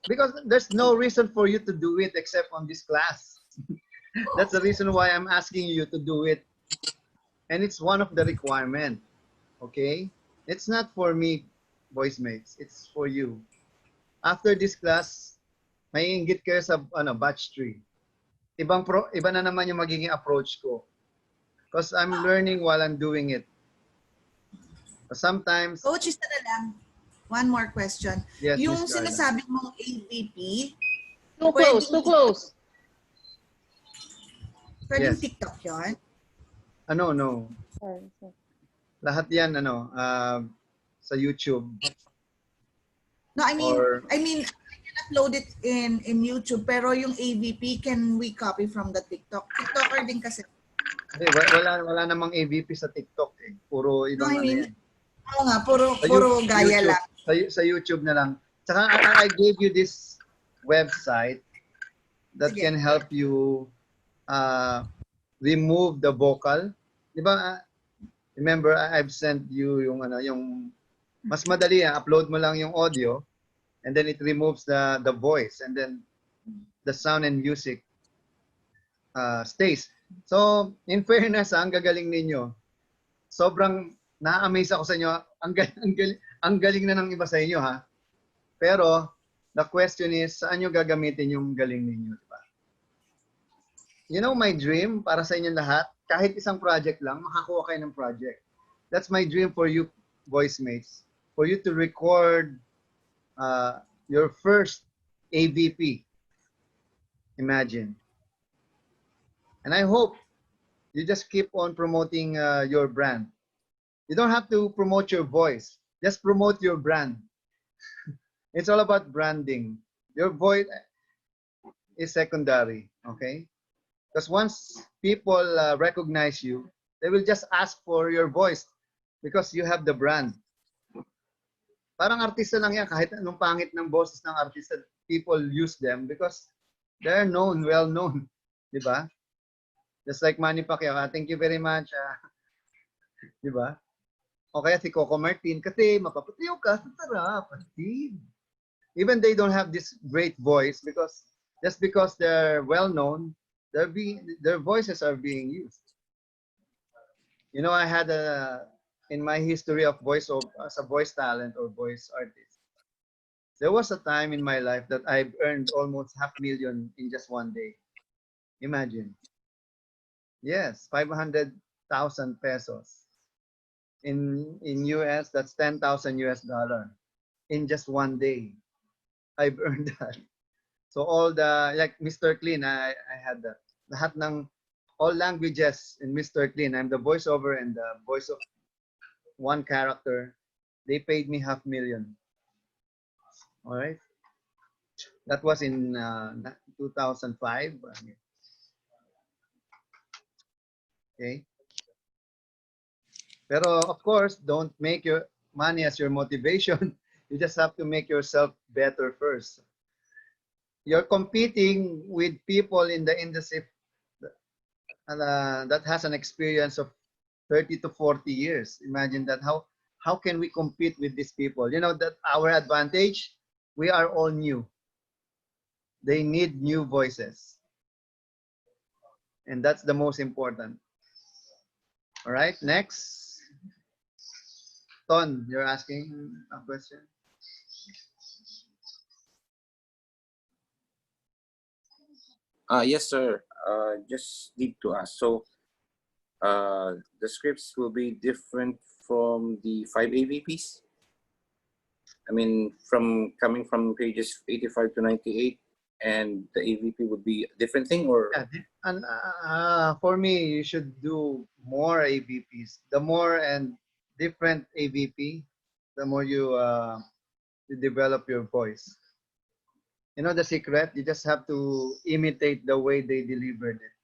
[SPEAKER 15] Because there's no reason for you to do it except on this class. That's the reason why I'm asking you to do it. And it's one of the requirements. Okay? It's not for me, voice mates. It's for you. After this class, may inggit kayo sa batch 3. Iba na naman yung magiging approach ko. Because I'm learning while I'm doing it. Sometimes,
[SPEAKER 20] Coach, isa na lang. One more question.
[SPEAKER 15] yes,
[SPEAKER 20] Yung
[SPEAKER 15] Miss Carla.
[SPEAKER 20] sinasabi mong AVP,
[SPEAKER 10] Too close, too close.
[SPEAKER 20] Pwedeng
[SPEAKER 15] Yes.
[SPEAKER 20] TikTok yun?
[SPEAKER 15] No.
[SPEAKER 10] Sorry.
[SPEAKER 15] Lahat yan, sa YouTube.
[SPEAKER 20] No, I mean,
[SPEAKER 15] Or-
[SPEAKER 20] I can upload it in YouTube, pero yung AVP, can we copy from the TikTok? TikToker din kasi.
[SPEAKER 15] Wala namang AVP sa TikTok eh. Puro ibang
[SPEAKER 20] No, I mean,
[SPEAKER 15] yan.
[SPEAKER 20] oo nga, puro
[SPEAKER 15] Sa
[SPEAKER 20] gaya
[SPEAKER 15] YouTube,
[SPEAKER 20] lang.
[SPEAKER 15] Sa YouTube na lang. Tsaka I gave you this website that can help you remove the vocal. Di ba? Remember, I've sent you yung mas madali upload mo lang yung audio and then it removes the voice and then the sound and music stays. So, in fairness, ang gagaling ninyo. Sobrang na-amaze ako sa inyo. Ang galing na ng iba sa inyo, ha? Pero, the question is, saan nyo gagamitin yung galing ninyo, di ba? You know, my dream para sa inyo lahat, kahit isang project lang, makakuha kayo ng project. That's my dream for you, voice mates. For you to record your first AVP. Imagine. And I hope you just keep on promoting your brand. You don't have to promote your voice. Just promote your brand. It's all about branding. Your voice is secondary, okay? Because once people recognize you, they will just ask for your voice because you have the brand. Parang artista lang yan, kahit anong pangit ng boses ng artista, people use them because they're known, well known. Di ba? Just like Manny Pacquiao, thank you very much. Di ba? O kaya si Coco Martin, kasi mapapatiyo ka, sarap, patid. Even they don't have this great voice just because they're well known, their voices are being used. You know, I had in my history of as a voice talent or voice artist, there was a time in my life that I've earned almost $500,000 in just one day. Imagine. Yes, 500,000 pesos. In US, that's 10,000 US dollar in just one day. I've earned that. So all like Mr. Clean, I had that. Lahat ng all languages in Mr. Clean. I'm the voiceover and the voice of one character. They paid me $500,000. All right. That was in 2005. Okay. Pero of course, don't make your money as your motivation. You just have to make yourself better first. You're competing with people in the industry that has an experience of 30 to 40 years. Imagine that. How can we compete with these people? You know that our advantage, we are all new. They need new voices. And that's the most important. All right, next. Ton, you're asking a question?
[SPEAKER 18] Yes, sir. Just need to ask. So, the scripts will be different from the 5 AVPs? I mean, coming from pages 85 to 98, and the AVP would be a different thing, or?
[SPEAKER 15] Yeah, and for me, you should do more AVPs. The more and different AVP, the more you develop your voice. You know the secret? You just have to imitate the way they delivered it.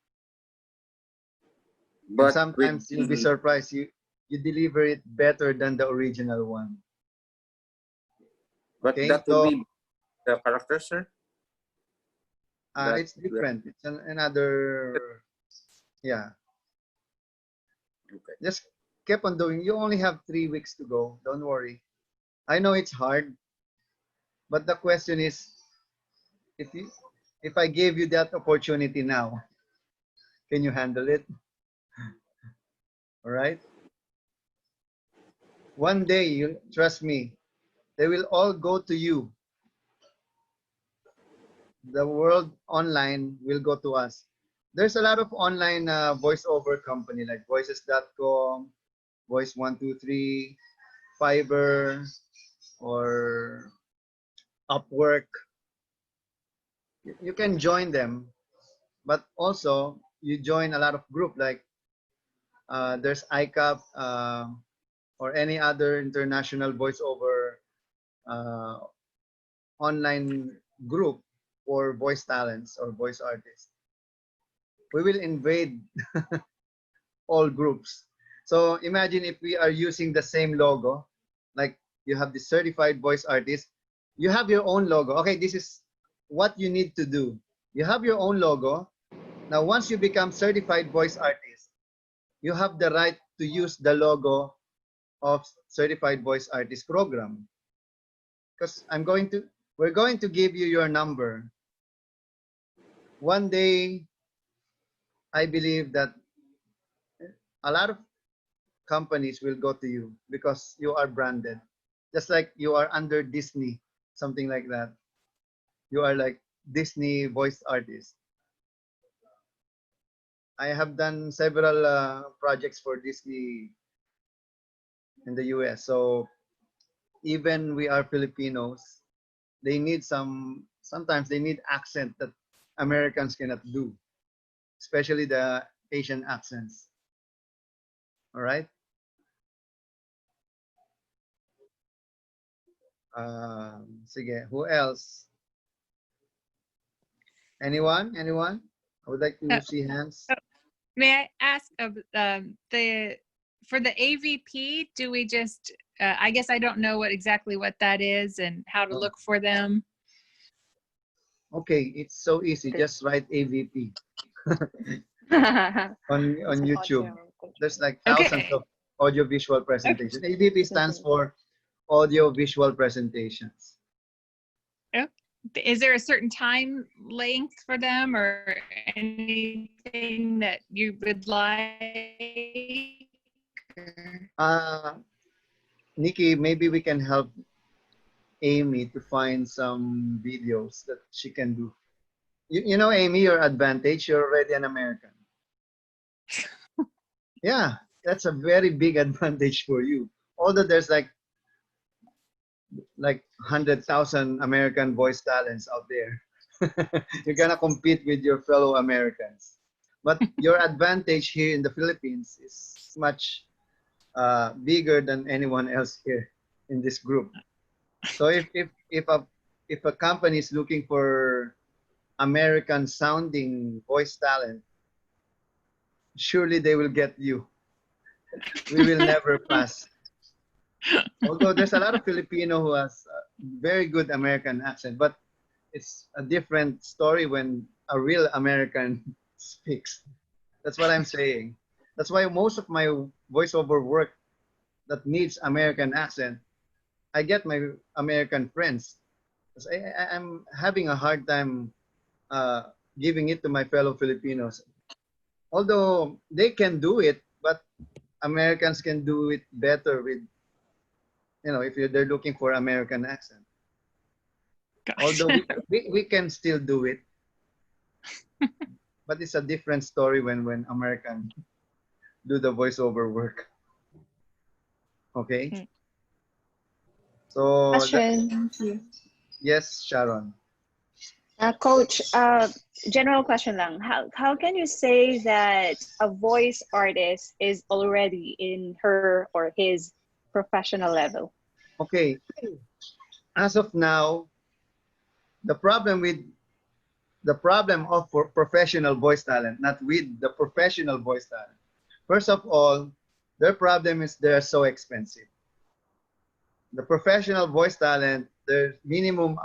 [SPEAKER 15] But sometimes you'll be surprised. You deliver it better than the original one.
[SPEAKER 18] But
[SPEAKER 15] okay,
[SPEAKER 18] that would be the character, sir?
[SPEAKER 15] It's different. It's another, yeah.
[SPEAKER 18] Okay.
[SPEAKER 15] Just keep on doing. You only have 3 weeks to go. Don't worry. I know it's hard, but the question is, if I gave you that opportunity now, can you handle it? All right. One day, you trust me, they will all go to you. The world online will go to us. there's a lot of online voiceover company like voices.com, Voice123, Fiverr, or Upwork. You can join them, but also you join a lot of group like there's ICAP or any other international voiceover online group for voice talents or voice artists. We will invade all groups. So imagine if we are using the same logo, like you have the certified voice artist, you have your own logo. Okay, this is what you need to do. You have your own logo. Now, once you become certified voice artist, you have the right to use the logo of certified voice artist program. Because we're going to give you your number. One day, I believe that a lot of companies will go to you because you are branded. Just like you are under Disney, something like that. You are like Disney voice artist. I have done several projects for Disney in the US. So even we are Filipinos, they need sometimes they need accent that Americans cannot do, especially the Asian accents. All right. Sige, who else? Anyone? Anyone? I would like to see hands.
[SPEAKER 17] May I ask for the AVP? Do we just? I guess I don't know exactly what that is and how to look for them.
[SPEAKER 15] Okay, it's so easy. Just write AVP on YouTube. There's like thousands of audio-visual presentations. AVP stands for audio-visual presentations.
[SPEAKER 17] Is there a certain time length for them or anything that you would like?
[SPEAKER 15] Nikki, maybe we can help Amy to find some videos that she can do. You know, Amy, your advantage, you're already an American. Yeah, that's a very big advantage for you. Although there's like 100,000 American voice talents out there. You're gonna compete with your fellow Americans. But your advantage here in the Philippines is much bigger than anyone else here in this group. So if a company is looking for American sounding voice talent, surely they will get you. We will never pass. Although there's a lot of Filipino who has a very good American accent, but it's a different story when a real American speaks. That's what I'm saying. That's why most of my voiceover work that needs American accent, I get my American friends. I'm having a hard time giving it to my fellow Filipinos. Although they can do it, but Americans can do it better with, if they're looking for American accent. Although we can still do it, but it's a different story when American do the voiceover work. Okay. So
[SPEAKER 10] Question.
[SPEAKER 15] yes, Sharon.
[SPEAKER 10] Coach, general question lang. How can you say that a voice artist is already in her or his professional level?
[SPEAKER 15] Okay. As of now, the problem of professional voice talent, not with the professional voice talent. First of all, their problem is they're so expensive. The professional voice talent, their minimum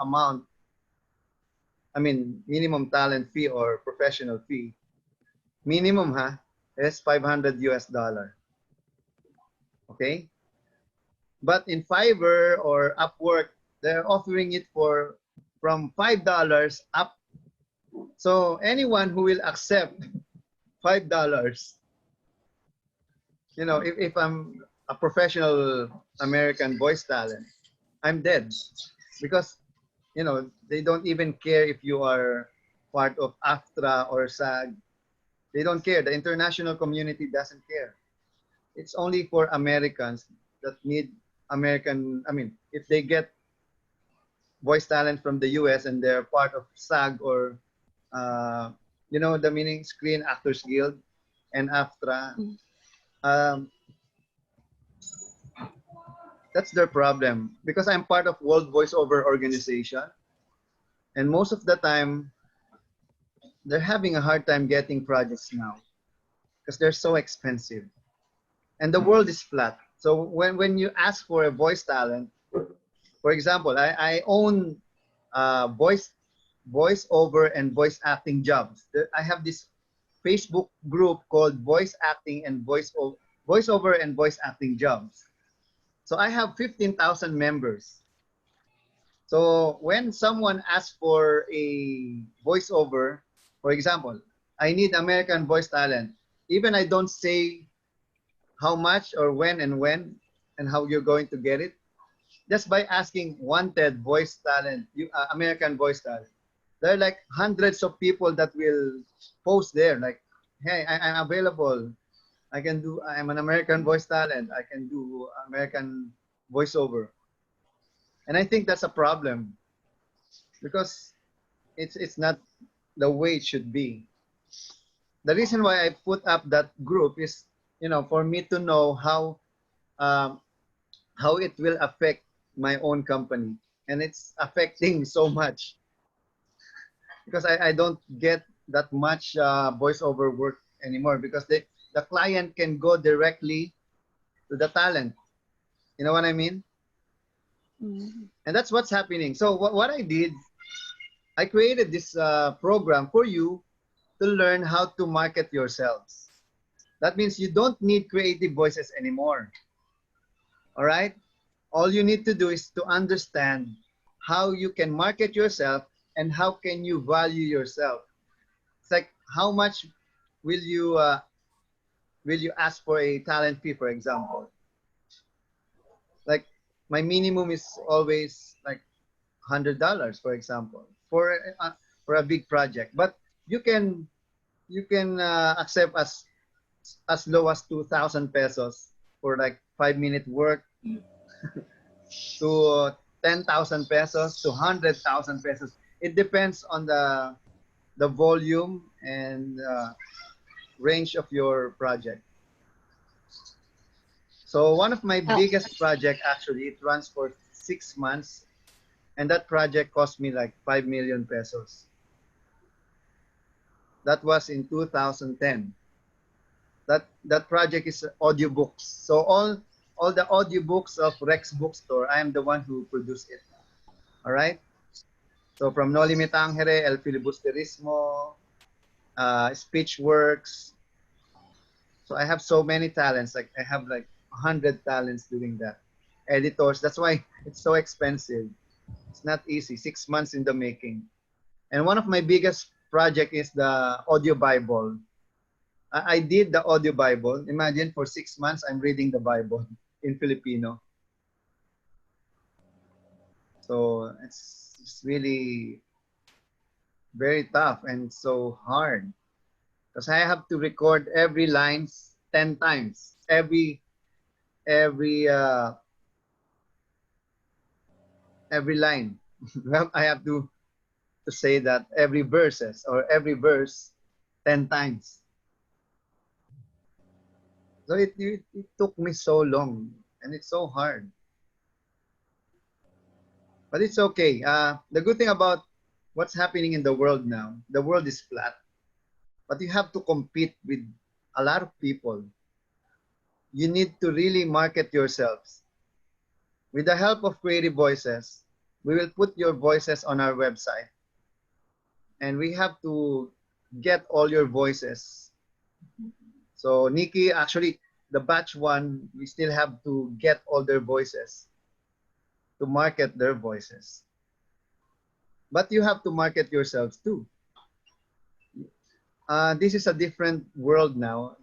[SPEAKER 15] talent fee or professional fee, minimum is $500 US. Okay? But in Fiverr or Upwork, they're offering it from $5 up. So anyone who will accept $5, if I'm a professional American voice talent, I'm dead. Because, they don't even care if you are part of AFTRA or SAG. They don't care. The international community doesn't care. It's only for Americans that need American, I mean, if they get voice talent from the US and they're part of SAG or, you know, the meaning Screen Actors Guild and AFTRA, that's their problem. Because I'm part of World Voiceover Organization, and most of the time, they're having a hard time getting projects now because they're so expensive. And the world is flat. So when you ask for a voice talent, for example, I own voiceover and voice acting jobs. I have this Facebook group called Voice Acting and Voiceover and Voice Acting Jobs. So I have 15,000 members. So when someone asks for a voiceover, for example, I need American voice talent. Even I don't say how much or when and how you're going to get it. Just by asking wanted voice talent, American voice talent. There are like hundreds of people that will post there like, hey, I'm available. I'm an American voice talent. I can do American voiceover. And I think that's a problem because it's not the way it should be. The reason why I put up that group is, you know, for me to know how it will affect my own company. And it's affecting so much because I don't get that much voiceover work anymore because the client can go directly to the talent. You know what I mean? And that's what's happening. So what I did, I created this program for you to learn how to market yourselves. That means you don't need creative voices anymore. All right? All you need to do is to understand how you can market yourself and how can you value yourself. It's like how much will you ask for a talent fee, for example? Like my minimum is always like $100, for example, for a big project. But you can accept as low as 2,000 pesos for like 5-minute work to 10,000 pesos to 100,000 pesos. It depends on the volume and range of your project. So one of my biggest project, actually, it runs for 6 months, and that project cost me like 5 million pesos. That was in 2010. That project is audiobooks. So all the audiobooks of Rex Bookstore, I am the one who produced it. All right. So from No Limit Tangere, El Filibusterismo, Speechworks. So I have so many talents. Like I have like 100 talents doing that. Editors. That's why it's so expensive. It's not easy. 6 months in the making. And one of my biggest project is the audio Bible. I did the audio Bible. Imagine for 6 months, I'm reading the Bible in Filipino. So it's really very tough and so hard because I have to record every line 10 times. Every line. I have to say that every verse 10 times. So it took me so long and it's so hard. But it's okay. The good thing about what's happening in the world now, the world is flat. But you have to compete with a lot of people. You need to really market yourselves. With the help of Creative Voices, we will put your voices on our website. And we have to get all your voices. So Nikki, actually, the batch 1, we still have to get all their voices to market their voices. But you have to market yourselves too. This is a different world now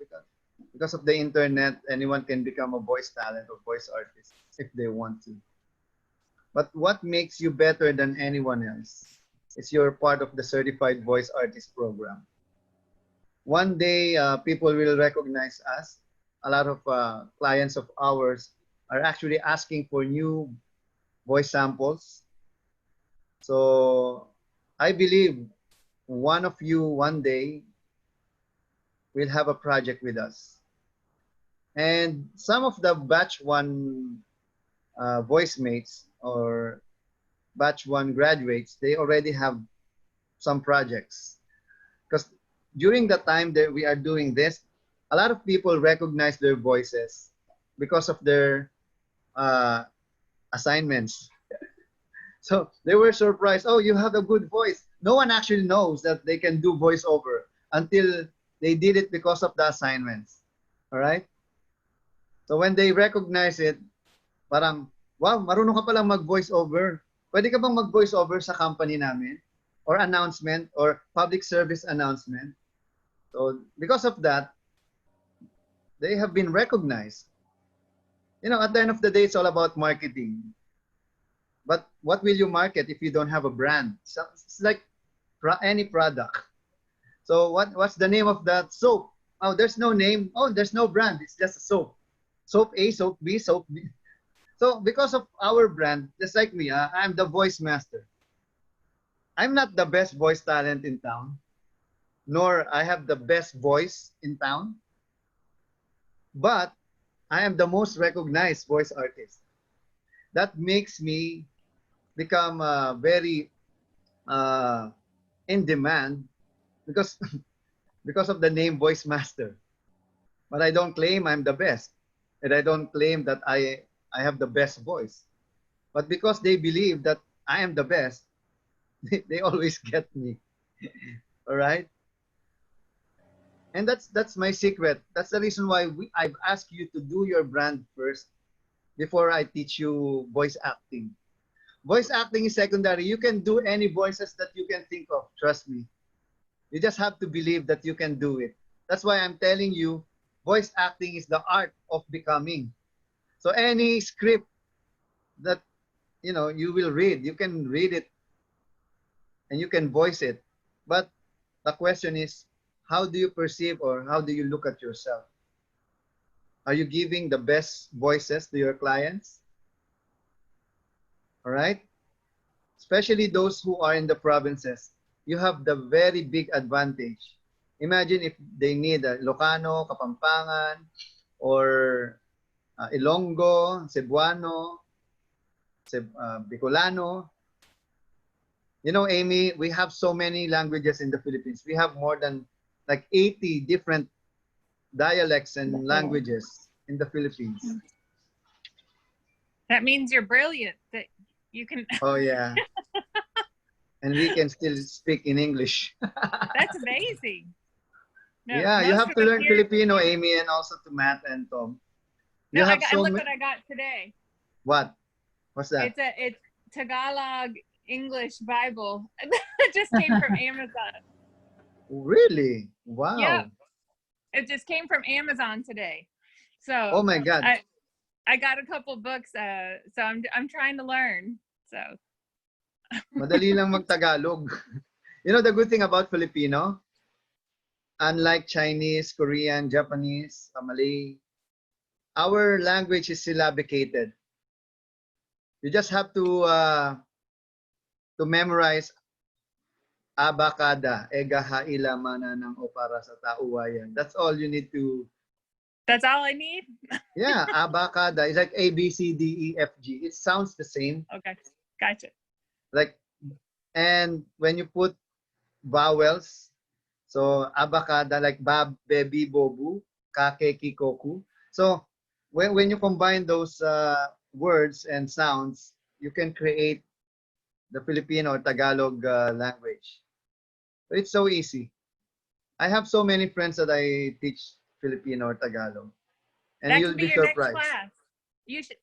[SPEAKER 15] because of the internet. Anyone can become a voice talent or voice artist if they want to. But what makes you better than anyone else is you're part of the Certified Voice Artist program. one day people will recognize us. A lot of clients of ours are actually asking for new voice samples. So I believe one of you one day will have a project with us. And some of the batch one voice mates or batch one graduates, they already have some projects. Because during the time that we are doing this, a lot of people recognize their voices because of their assignments. So they were surprised, oh, you have a good voice. No one actually knows that they can do voiceover until they did it because of the assignments. All right? So when they recognize it, parang, wow, marunong ka palang mag-voiceover. Pwede ka bang mag-voiceover sa company namin? Or announcement or public service announcement. So because of that, they have been recognized. You know, at the end of the day, it's all about marketing. But what will you market if you don't have a brand? So it's like any product. So what's the name of that soap? Oh, there's no name. Oh, there's no brand. It's just a soap. Soap A, soap B, soap B. So because of our brand, just like me, I'm the voice master. I'm not the best voice talent in town, nor I have the best voice in town, but I am the most recognized voice artist. That makes me become very in demand because because of the name voice master. But I don't claim I'm the best, and I don't claim that I have the best voice. But because they believe that I am the best, they always get me. All right? And that's my secret. That's the reason why I've asked you to do your brand first before I teach you voice acting. Voice acting is secondary. You can do any voices that you can think of. Trust me. You just have to believe that you can do it. That's why I'm telling you, voice acting is the art of becoming. So any script that you will read, you can read it and you can voice it. But the question is, how do you perceive or how do you look at yourself? Are you giving the best voices to your clients? All right? Especially those who are in the provinces, you have the very big advantage. Imagine if they need a Ilocano, Kapampangan, or Ilonggo, Cebuano, Bicolano. You know, Amy, we have so many languages in the Philippines. We have more than like 80 different dialects and languages in the Philippines.
[SPEAKER 17] That means you're brilliant. That you can.
[SPEAKER 15] Oh, yeah. And we can still speak in English.
[SPEAKER 17] That's amazing. No,
[SPEAKER 15] Yeah, you
[SPEAKER 17] most
[SPEAKER 15] have
[SPEAKER 17] of
[SPEAKER 15] to
[SPEAKER 17] us
[SPEAKER 15] learn
[SPEAKER 17] here-
[SPEAKER 15] Filipino, Amy, and also to Matt and Tom. You
[SPEAKER 17] No,
[SPEAKER 15] have
[SPEAKER 17] and
[SPEAKER 15] so
[SPEAKER 17] look
[SPEAKER 15] many.
[SPEAKER 17] what I got today.
[SPEAKER 15] What? What's that?
[SPEAKER 17] It's Tagalog English Bible. It just came from Amazon.
[SPEAKER 15] Really? Wow.
[SPEAKER 17] Yeah, it just came from Amazon today. So
[SPEAKER 15] Oh my God.
[SPEAKER 17] I got a couple books. So I'm trying to learn. So
[SPEAKER 15] Madali lang mag-Tagalog. You know the good thing about Filipino? Unlike Chinese, Korean, Japanese, Malay, our language is syllabicated. You just have to memorize abakada, egaha ila mananang o para sa tauwayan. That's all you need to.
[SPEAKER 17] that's all I need.
[SPEAKER 15] Yeah, abakada. It's like A, B, C, D, E, F, G. It sounds the same.
[SPEAKER 17] Okay, gotcha.
[SPEAKER 15] Like, and when you put vowels, so abakada, like bab, bebi, bobu, kake, kikoku. So when you combine those words and sounds, you can create the Filipino or Tagalog language. So it's so easy. I have so many friends that I teach Filipino or Tagalog, and
[SPEAKER 17] That
[SPEAKER 15] you'll
[SPEAKER 17] could be
[SPEAKER 15] be
[SPEAKER 17] your
[SPEAKER 15] surprised.
[SPEAKER 17] next class.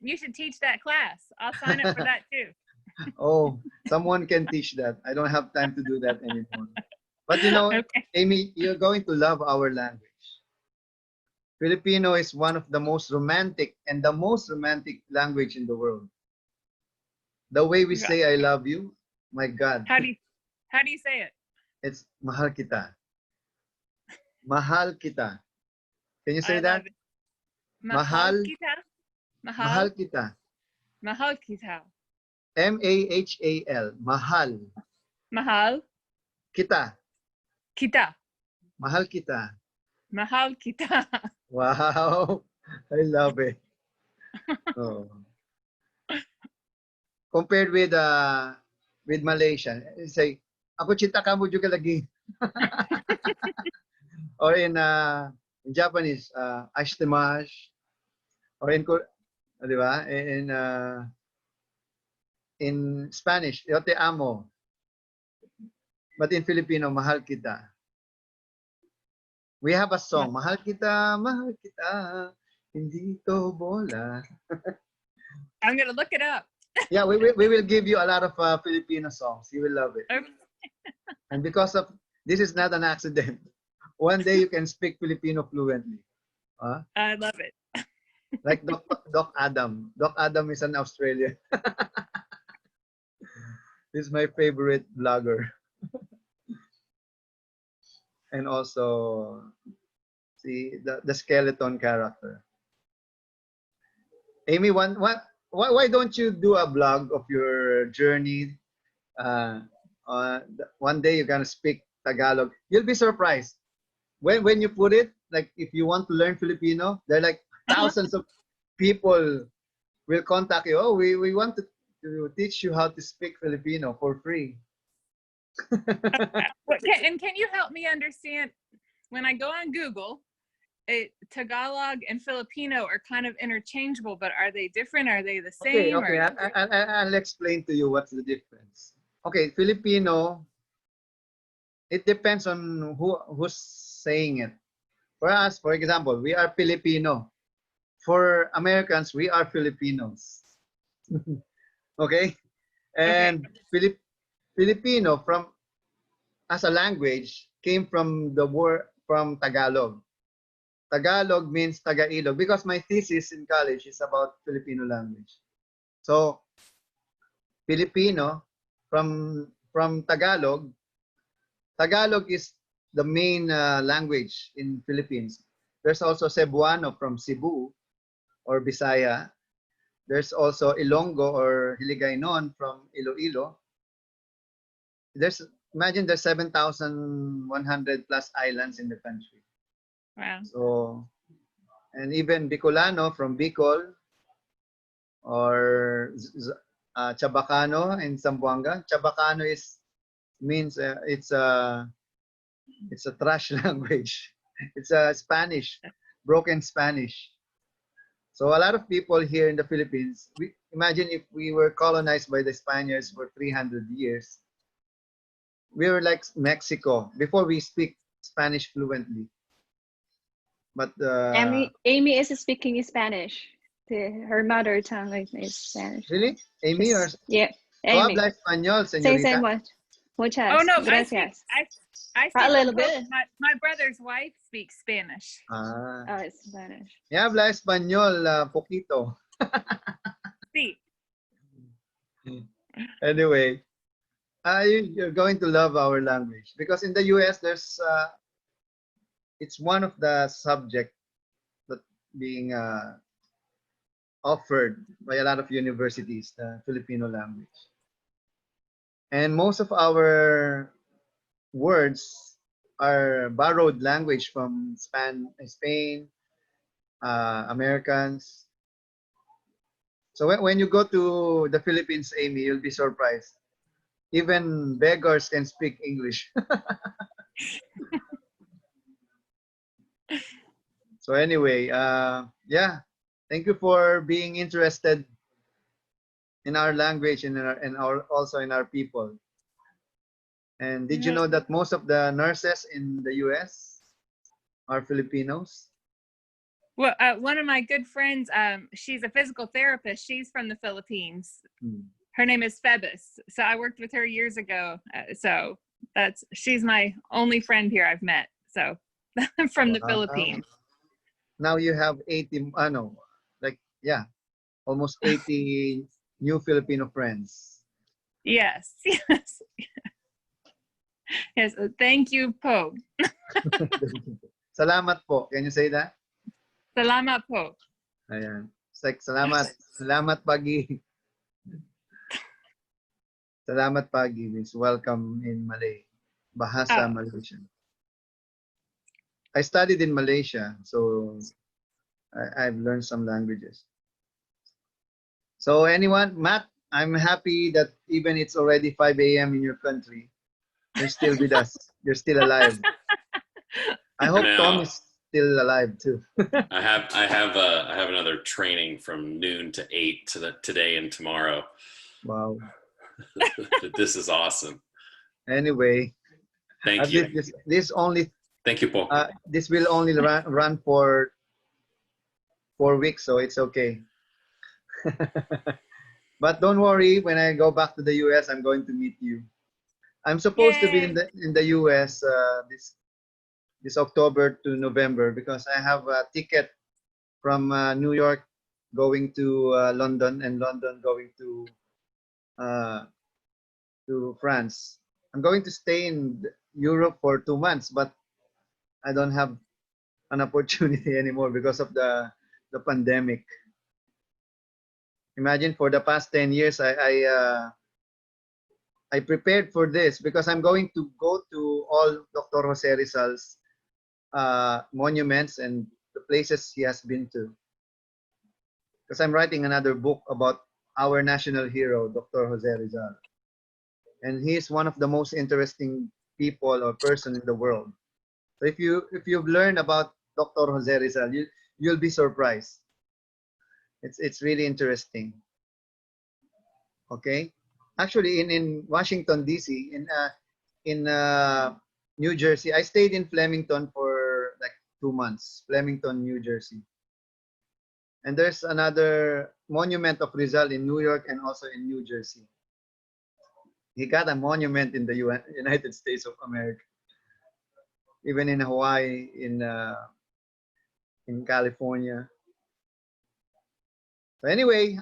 [SPEAKER 17] You should teach that class. I'll sign up for that too.
[SPEAKER 15] Oh, someone can teach that. I don't have time to do that anymore. But you know,
[SPEAKER 17] Okay.
[SPEAKER 15] Amy, you're going to love our language. Filipino is one of the most romantic and the most romantic language in the world. The way we
[SPEAKER 17] Yeah.
[SPEAKER 15] say I love you, my God,
[SPEAKER 17] How do you say it?
[SPEAKER 15] it's mahal kita. Mahal kita. Can you say
[SPEAKER 17] I
[SPEAKER 15] that?
[SPEAKER 17] love it.
[SPEAKER 15] Mahal,
[SPEAKER 17] kita.
[SPEAKER 15] mahal kita.
[SPEAKER 17] Mahal kita.
[SPEAKER 15] M-A-H-A-L. Mahal.
[SPEAKER 17] Mahal
[SPEAKER 15] Kita.
[SPEAKER 17] kita.
[SPEAKER 15] Mahal kita.
[SPEAKER 17] Mahal kita.
[SPEAKER 15] Wow. I love it. Oh. Compared with Malaysian, say, ako cinta kamu juga lagi. Or in Japanese, ashitemasu. Or di ba? In Spanish, yo te amo. But in Filipino, mahal kita. We have a song, mahal kita, hindi to bola.
[SPEAKER 17] I'm gonna look it up.
[SPEAKER 15] Yeah, we will give you a lot of Filipino songs. You will love it.
[SPEAKER 17] Okay.
[SPEAKER 15] And because of this is not an accident. One day you can speak Filipino fluently.
[SPEAKER 17] I love it.
[SPEAKER 15] Like Doc Adam. Doc Adam is an Australian. He's my favorite vlogger. And also, see the skeleton character. Amy, why don't you do a blog of your journey? One day you're gonna speak Tagalog. You'll be surprised when you put it. Like if you want to learn Filipino, there are like thousands of people will contact you. Oh, we want to teach you how to speak Filipino for free.
[SPEAKER 17] And can you help me understand, when I go on Google, Tagalog and Filipino are kind of interchangeable, but are they different? Are they the same?
[SPEAKER 15] Okay. I'll explain to you what's the difference. Okay, Filipino, it depends on who's saying it. For us, for example, we are Filipino. For Americans, we are Filipinos. Okay? And Filipino as a language came from the word from Tagalog. Tagalog means Taga-Ilog because my thesis in college is about Filipino language. So Filipino from Tagalog. Tagalog is the main language in Philippines. There's also Cebuano from Cebu or Bisaya. There's also Ilonggo or Hiligaynon from Iloilo. Imagine there's 7,100 plus islands in the country.
[SPEAKER 17] Wow.
[SPEAKER 15] So, and even Bicolano from Bicol or Chabacano in Zamboanga. Chabacano means it's a trash language. It's a Spanish, broken Spanish. So a lot of people here in the Philippines, imagine if we were colonized by the Spaniards for 300 years. We were like Mexico before we speak Spanish fluently. But
[SPEAKER 10] Amy is speaking Spanish. Her mother tongue is Spanish.
[SPEAKER 15] Really? Amy or
[SPEAKER 10] yeah,
[SPEAKER 15] Amy.
[SPEAKER 10] Amy.
[SPEAKER 15] Habla español,
[SPEAKER 10] Say
[SPEAKER 15] señorita.
[SPEAKER 10] muchas.
[SPEAKER 17] Oh no,
[SPEAKER 10] Gracias.
[SPEAKER 17] I speak
[SPEAKER 10] A little bit.
[SPEAKER 17] My brother's wife speaks Spanish.
[SPEAKER 15] Ah.
[SPEAKER 10] Oh, it's Spanish.
[SPEAKER 15] Yeah, habla español, poquito.
[SPEAKER 17] Sí.
[SPEAKER 15] Anyway, you're going to love our language because in the US there's it's one of the subject that being offered by a lot of universities, the Filipino language. And most of our words are borrowed language from Spain, Americans. So when you go to the Philippines, Amy, you'll be surprised. Even beggars can speak English. So anyway, yeah, thank you for being interested in our language and also in our people. And did you know that most of the nurses in the US are Filipinos?
[SPEAKER 17] Well, one of my good friends, she's a physical therapist. She's from the Philippines. Her name is Phoebus. So I worked with her years ago. So she's my only friend here I've met. So from the Philippines.
[SPEAKER 15] Now you have 80, almost 80 new Filipino friends.
[SPEAKER 17] Yes. Yes. Thank you, Poe.
[SPEAKER 15] Salamat po. Can you say that?
[SPEAKER 17] Salamat po.
[SPEAKER 15] Ayan. It's like, salamat. Salamat pagi. Salamat pagi means welcome in Malay. Bahasa Malaysian. I studied in Malaysia, so I've learned some languages. So anyone, Matt, I'm happy that even it's already 5 a.m. in your country, you're still with us. You're still alive. I hope Tom is still alive too.
[SPEAKER 21] I have another training from noon to 8 today and tomorrow.
[SPEAKER 15] Wow.
[SPEAKER 21] This is awesome.
[SPEAKER 15] Anyway,
[SPEAKER 21] Thank you.
[SPEAKER 15] This only.
[SPEAKER 21] Thank you, Paul.
[SPEAKER 15] This will only run for 4 weeks, so it's okay. But don't worry. When I go back to the US, I'm going to meet you. I'm supposed to be in the US this October to November because I have a ticket from New York going to London and London going to France. I'm going to stay in Europe for 2 months, but I don't have an opportunity anymore because of the pandemic. Imagine for the past 10 years, I prepared for this because I'm going to go to all Dr. Jose Rizal's monuments and the places he has been to. Because I'm writing another book about our national hero, Dr. Jose Rizal. And he is one of the most interesting people or person in the world. So if you've learned about Dr. Jose Rizal, you'll be surprised. It's really interesting. Okay, actually in Washington D.C. in New Jersey, I stayed in Flemington for like 2 months. Flemington, New Jersey. And there's another monument of Rizal in New York and also in New Jersey. He got a monument in the United States of America. Even in Hawaii, in California. So anyway,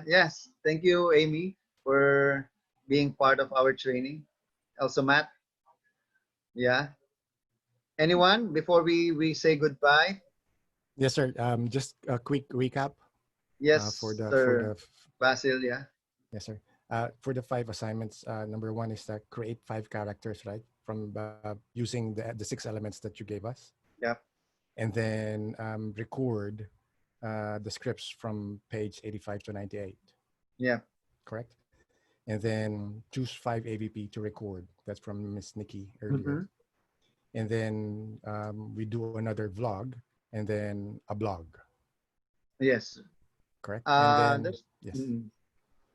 [SPEAKER 15] yes, thank you, Amy, for being part of our training. Also, Matt. Yeah. Anyone before we say goodbye?
[SPEAKER 9] Yes, sir. Just a quick recap.
[SPEAKER 15] Yes,
[SPEAKER 9] for
[SPEAKER 15] Sir Basil. Yeah.
[SPEAKER 9] Yes, sir. For the 5 assignments, number 1 is to create 5 characters, right? From using the 6 elements that you gave us.
[SPEAKER 15] Yeah.
[SPEAKER 9] And then record the scripts from page 85 to 98.
[SPEAKER 15] Yeah.
[SPEAKER 9] Correct. And then choose 5 AVP to record. That's from Miss Nikki earlier. And then we do another vlog and then a blog.
[SPEAKER 15] Yes.
[SPEAKER 9] Correct. And then, yes.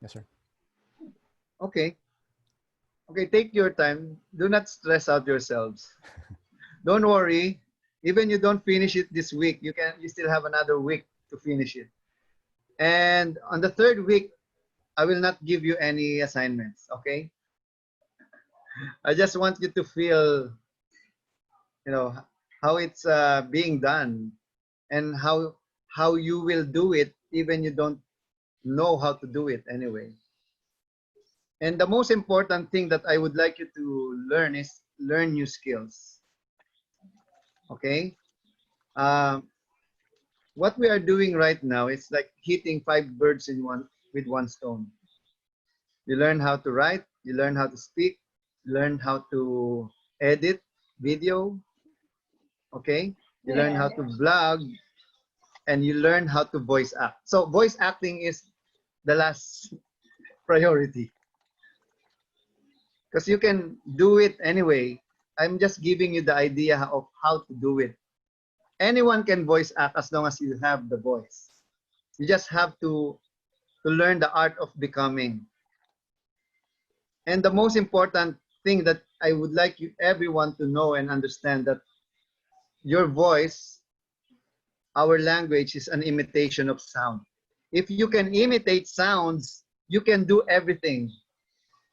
[SPEAKER 9] Yes, sir.
[SPEAKER 15] Okay. Okay, take your time. Do not stress out yourselves. Don't worry. Even you don't finish it this week, you still have another week to finish it. And on the 3rd week, I will not give you any assignments, okay? I just want you to feel, how it's being done and how you will do it even you don't know how to do it anyway. And the most important thing that I would like you to learn is learn new skills. Okay? What we are doing right now is like hitting 5 birds with one stone. You learn how to write, you learn how to speak, you learn how to edit video, okay? You learn how to vlog, and you learn how to voice act. So voice acting is the last priority. Because you can do it anyway. I'm just giving you the idea of how to do it. Anyone can voice act as long as you have the voice. You just have to learn the art of becoming. And the most important thing that I would like everyone to know and understand that your voice, our language is an imitation of sound. If you can imitate sounds, you can do everything.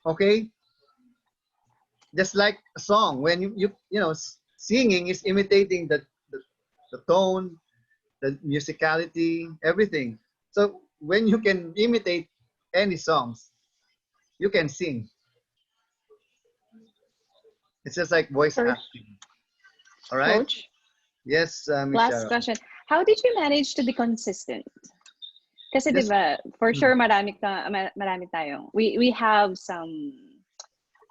[SPEAKER 15] Okay? Just like a song, when you singing is imitating the tone, the musicality, everything. So when you can imitate any songs, you can sing. It's just like voice acting. All right?
[SPEAKER 10] Coach?
[SPEAKER 15] Yes, Miss
[SPEAKER 10] Last
[SPEAKER 15] Sharon.
[SPEAKER 10] question. How did you manage to be consistent? Kasi
[SPEAKER 15] Just,
[SPEAKER 10] diba, for sure marami tayong. We have some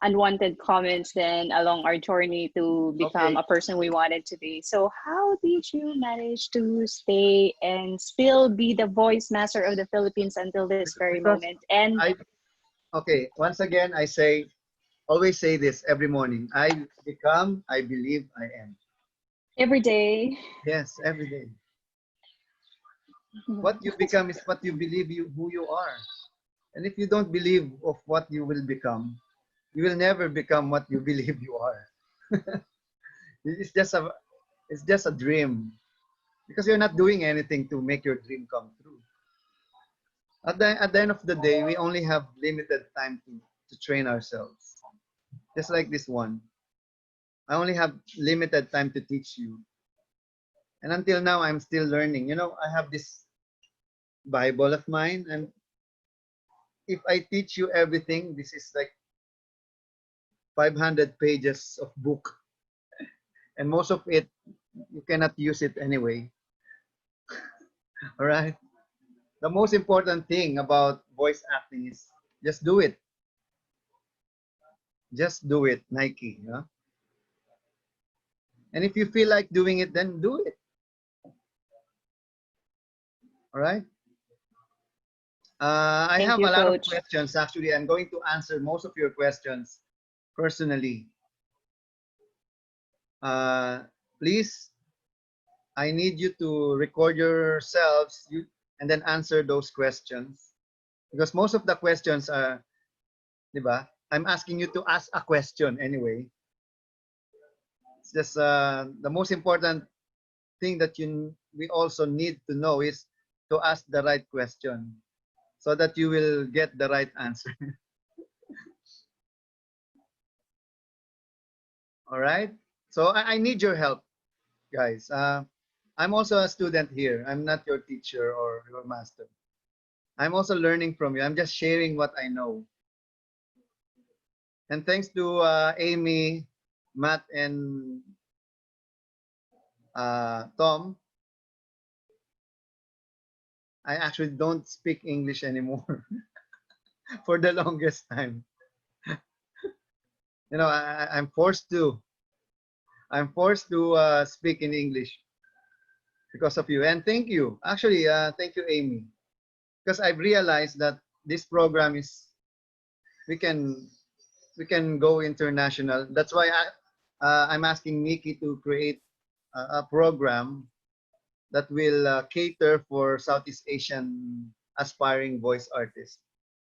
[SPEAKER 10] unwanted comments then along our journey to become
[SPEAKER 15] okay.
[SPEAKER 10] a person we wanted to be. So how did you manage to stay and still be the voice master of the Philippines until this very
[SPEAKER 15] Because
[SPEAKER 10] moment? And
[SPEAKER 15] okay, once again, always say this every morning. I become, I believe, I am.
[SPEAKER 10] every day.
[SPEAKER 15] Yes, every day. What you become is what you believe who you are. And if you don't believe of what you will become, you will never become what you believe you are. it's just a dream because you're not doing anything to make your dream come true. At the end of the day, we only have limited time to train ourselves. Just like this one. I only have limited time to teach you. And until now, I'm still learning. You know, I have this Bible of mine, and if I teach you everything, this is like 500 pages of book, and most of it you cannot use it anyway. All right. The most important thing about voice acting is just do it. Just do it, Nike. You know? And if you feel like doing it, then do it. All right. I
[SPEAKER 10] Thank
[SPEAKER 15] have
[SPEAKER 10] you,
[SPEAKER 15] a lot of
[SPEAKER 10] Coach.
[SPEAKER 15] questions. Actually, I'm going to answer most of your questions personally. Please, I need you to record yourselves and then answer those questions. Because most of the questions are, diba? I'm asking you to ask a question anyway. It's just the most important thing that we also need to know is to ask the right question so that you will get the right answer. All right. So I need your help, guys. I'm also a student here. I'm not your teacher or your master. I'm also learning from you. I'm just sharing what I know. And thanks to Amy, Matt, and Tom, I actually don't speak English anymore for the longest time. You know, I'm forced to. I'm forced to speak in English because of you. And thank you. Actually, thank you, Amy. Because I've realized that this program is, we can go international. That's why I'm asking Mickey to create a program that will cater for Southeast Asian aspiring voice artists.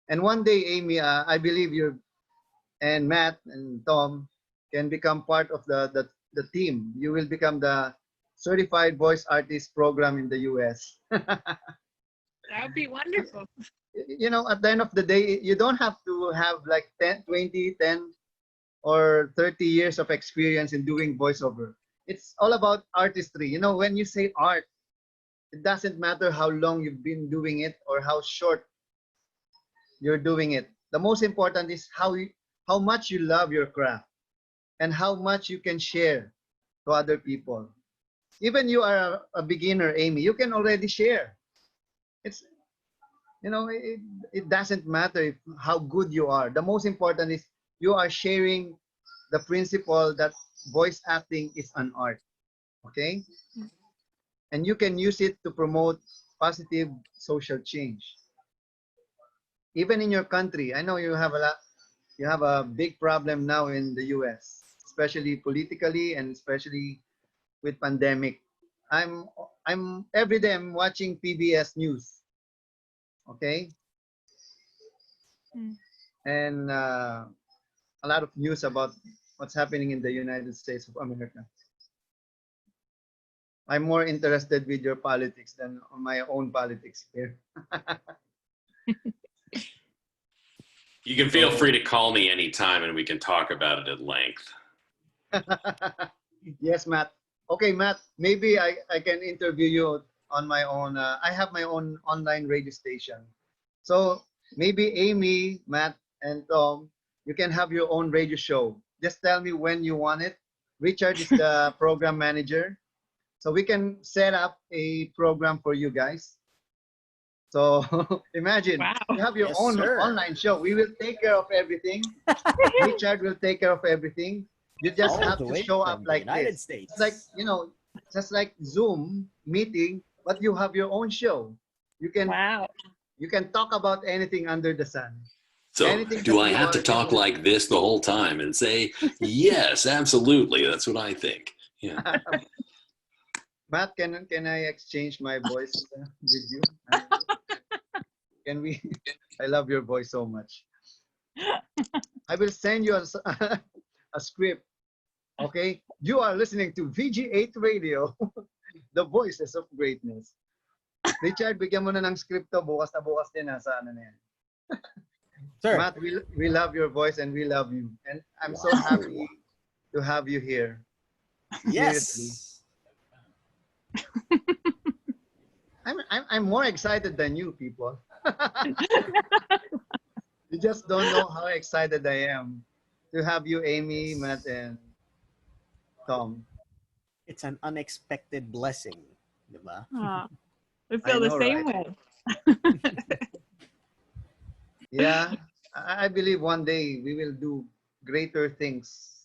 [SPEAKER 15] And one day, Amy, I believe you and Matt and Tom can become part of the team. You will become the certified voice artist program in the US.
[SPEAKER 17] That would be wonderful.
[SPEAKER 15] You know, at the end of the day, you don't have to have like 10, 20, 10 or 30 years of experience in doing voiceover. It's all about artistry. You know, when you say art, it doesn't matter how long you've been doing it or how short you're doing it. The most important is how much you love your craft and how much you can share to other people. Even you are a beginner, Amy, you can already share. It's, you know, it doesn't matter how good you are. The most important is you are sharing the principle that voice acting is an art. Okay? And you can use it to promote positive social change. Even in your country, I know you have a big problem now in the US, especially politically and especially with pandemic. I'm every day I'm watching PBS News. Okay? And a lot of news about what's happening in the United States of America. I'm more interested with your politics than on my own politics here.
[SPEAKER 21] You can feel free to call me anytime and we can talk about it at length.
[SPEAKER 15] Yes, Matt. Okay, Matt, maybe I can interview you on my own. I have my own online radio station. So maybe Amy, Matt, and Tom, you can have your own radio show. Just tell me when you want it. Richard is the program manager. So we can set up a program for you guys. So imagine you have your
[SPEAKER 2] Yes,
[SPEAKER 15] own
[SPEAKER 2] sir.
[SPEAKER 15] online show. We will take care of everything. Richard will take care of everything. You just
[SPEAKER 2] All
[SPEAKER 15] have
[SPEAKER 2] the
[SPEAKER 15] to
[SPEAKER 2] way
[SPEAKER 15] show
[SPEAKER 2] from
[SPEAKER 15] up
[SPEAKER 2] the
[SPEAKER 15] like
[SPEAKER 2] United
[SPEAKER 15] this.
[SPEAKER 2] States.
[SPEAKER 15] It's like, you know, just like Zoom meeting, but you have your own show. You can talk about anything under the sun.
[SPEAKER 21] So
[SPEAKER 15] Anything
[SPEAKER 21] do
[SPEAKER 15] that
[SPEAKER 21] I
[SPEAKER 15] you
[SPEAKER 21] have to
[SPEAKER 15] are
[SPEAKER 21] talk
[SPEAKER 15] interested
[SPEAKER 21] like this the whole time and say, yes, absolutely. That's what I think. Yeah.
[SPEAKER 15] Matt, can I exchange my voice with you? Can we? I love your voice so much. I will send you a script. Okay, you are listening to VG8 Radio, the voices of greatness. Richard, bigyan mo na ng script to. Bukas na bukas din sa ano na yan.
[SPEAKER 2] Sir.
[SPEAKER 15] Matt, we love your voice and we love you. And I'm so happy to have you here. Seriously.
[SPEAKER 2] Yes.
[SPEAKER 15] I'm more excited than you people. You just don't know how excited I am to have you, Amy, Matt, and Tom.
[SPEAKER 2] It's an unexpected blessing, diba?
[SPEAKER 6] I feel the
[SPEAKER 15] know,
[SPEAKER 6] same
[SPEAKER 15] right?
[SPEAKER 6] way.
[SPEAKER 15] Yeah, I believe one day we will do greater things.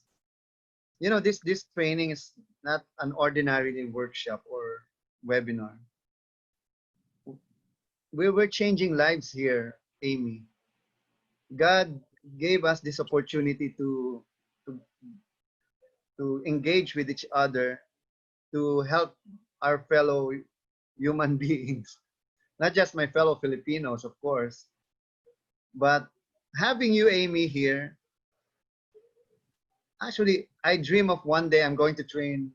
[SPEAKER 15] You know, this training is not an ordinary workshop or webinar. We're changing lives here, Amy. God gave us this opportunity to engage with each other, to help our fellow human beings, not just my fellow Filipinos, of course, but having you, Amy, here. Actually, I dream of one day I'm going to train,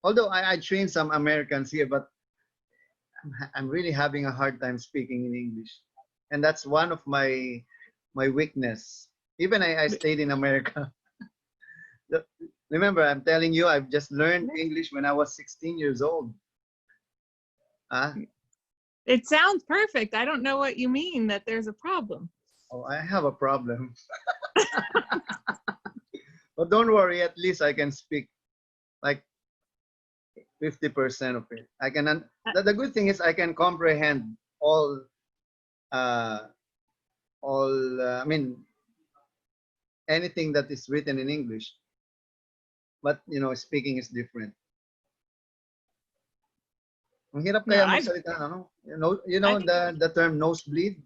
[SPEAKER 15] although I train some Americans here, but I'm really having a hard time speaking in English. And that's one of my weakness. Even I stayed in America. Remember, I'm telling you, I've just learned English when I was 16 years old.
[SPEAKER 6] It sounds perfect. I don't know what you mean that there's a problem.
[SPEAKER 15] Oh, I have a problem. But don't worry, at least I can speak like 50% of it. I can. The good thing is I can comprehend all. I mean, anything that is written in English. But you know, speaking is different. Ang hirap kaya magsalita, ano? You know the term nosebleed.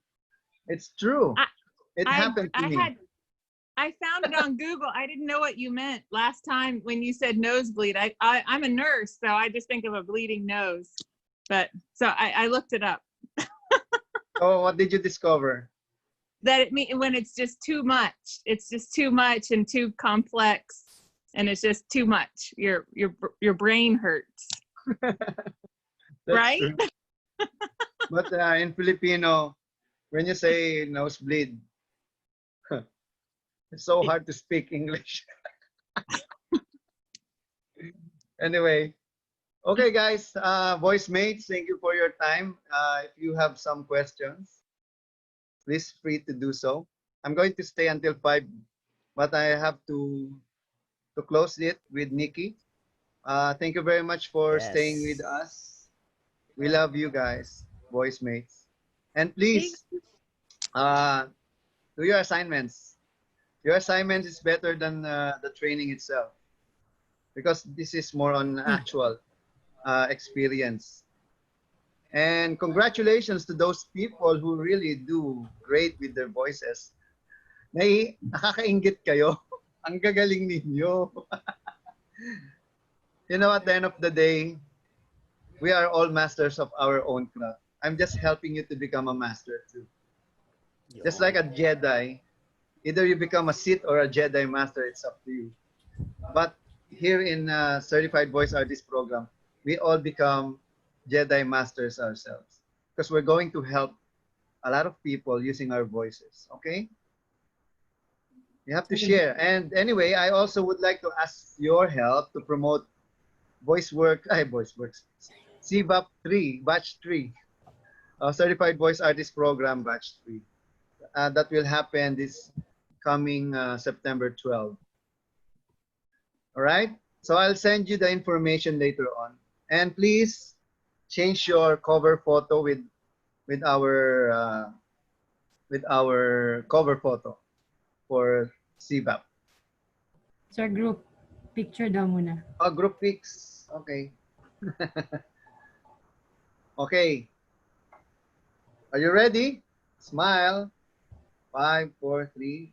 [SPEAKER 15] It's true. It happened to me.
[SPEAKER 6] I found it on Google. I didn't know what you meant last time when you said nosebleed. I'm a nurse, so I just think of a bleeding nose. But so I looked it up.
[SPEAKER 15] Oh, what did you discover?
[SPEAKER 6] That it means when it's just too much. It's just too much and too complex, and it's just too much. Your brain hurts. Right?
[SPEAKER 15] But in Filipino, when you say nosebleed, it's so hard to speak English. Anyway, okay, guys, voice mates, thank you for your time. If you have some questions, please free to do so. I'm going to stay until 5, but I have to close it with Nikki. Thank you very much for staying with us. We love you guys, voice mates. And please, do your assignments. Your assignments is better than the training itself, because this is more on actual experience. And congratulations to those people who really do great with their voices. Nakakaingit kayo. Ang gagaling ninyo. You know, at the end of the day, we are all masters of our own craft. I'm just helping you to become a master too. Just like a Jedi, either you become a Sith or a Jedi Master, it's up to you. But here in Certified Voice Artist Program, we all become Jedi Masters ourselves, because we're going to help a lot of people using our voices, okay? You have to share. And anyway, I also would like to ask your help to promote VoiceWorks, CVAP 3, Batch 3, Certified Voice Artist Program Batch 3. That will happen this coming September 12. All right? So I'll send you the information later on. And please change your cover photo with our cover photo for CVAP.
[SPEAKER 3] Sir, group picture daw muna.
[SPEAKER 15] Oh, group pics. Okay. Okay. Are you ready? Smile. 5, 4, 3.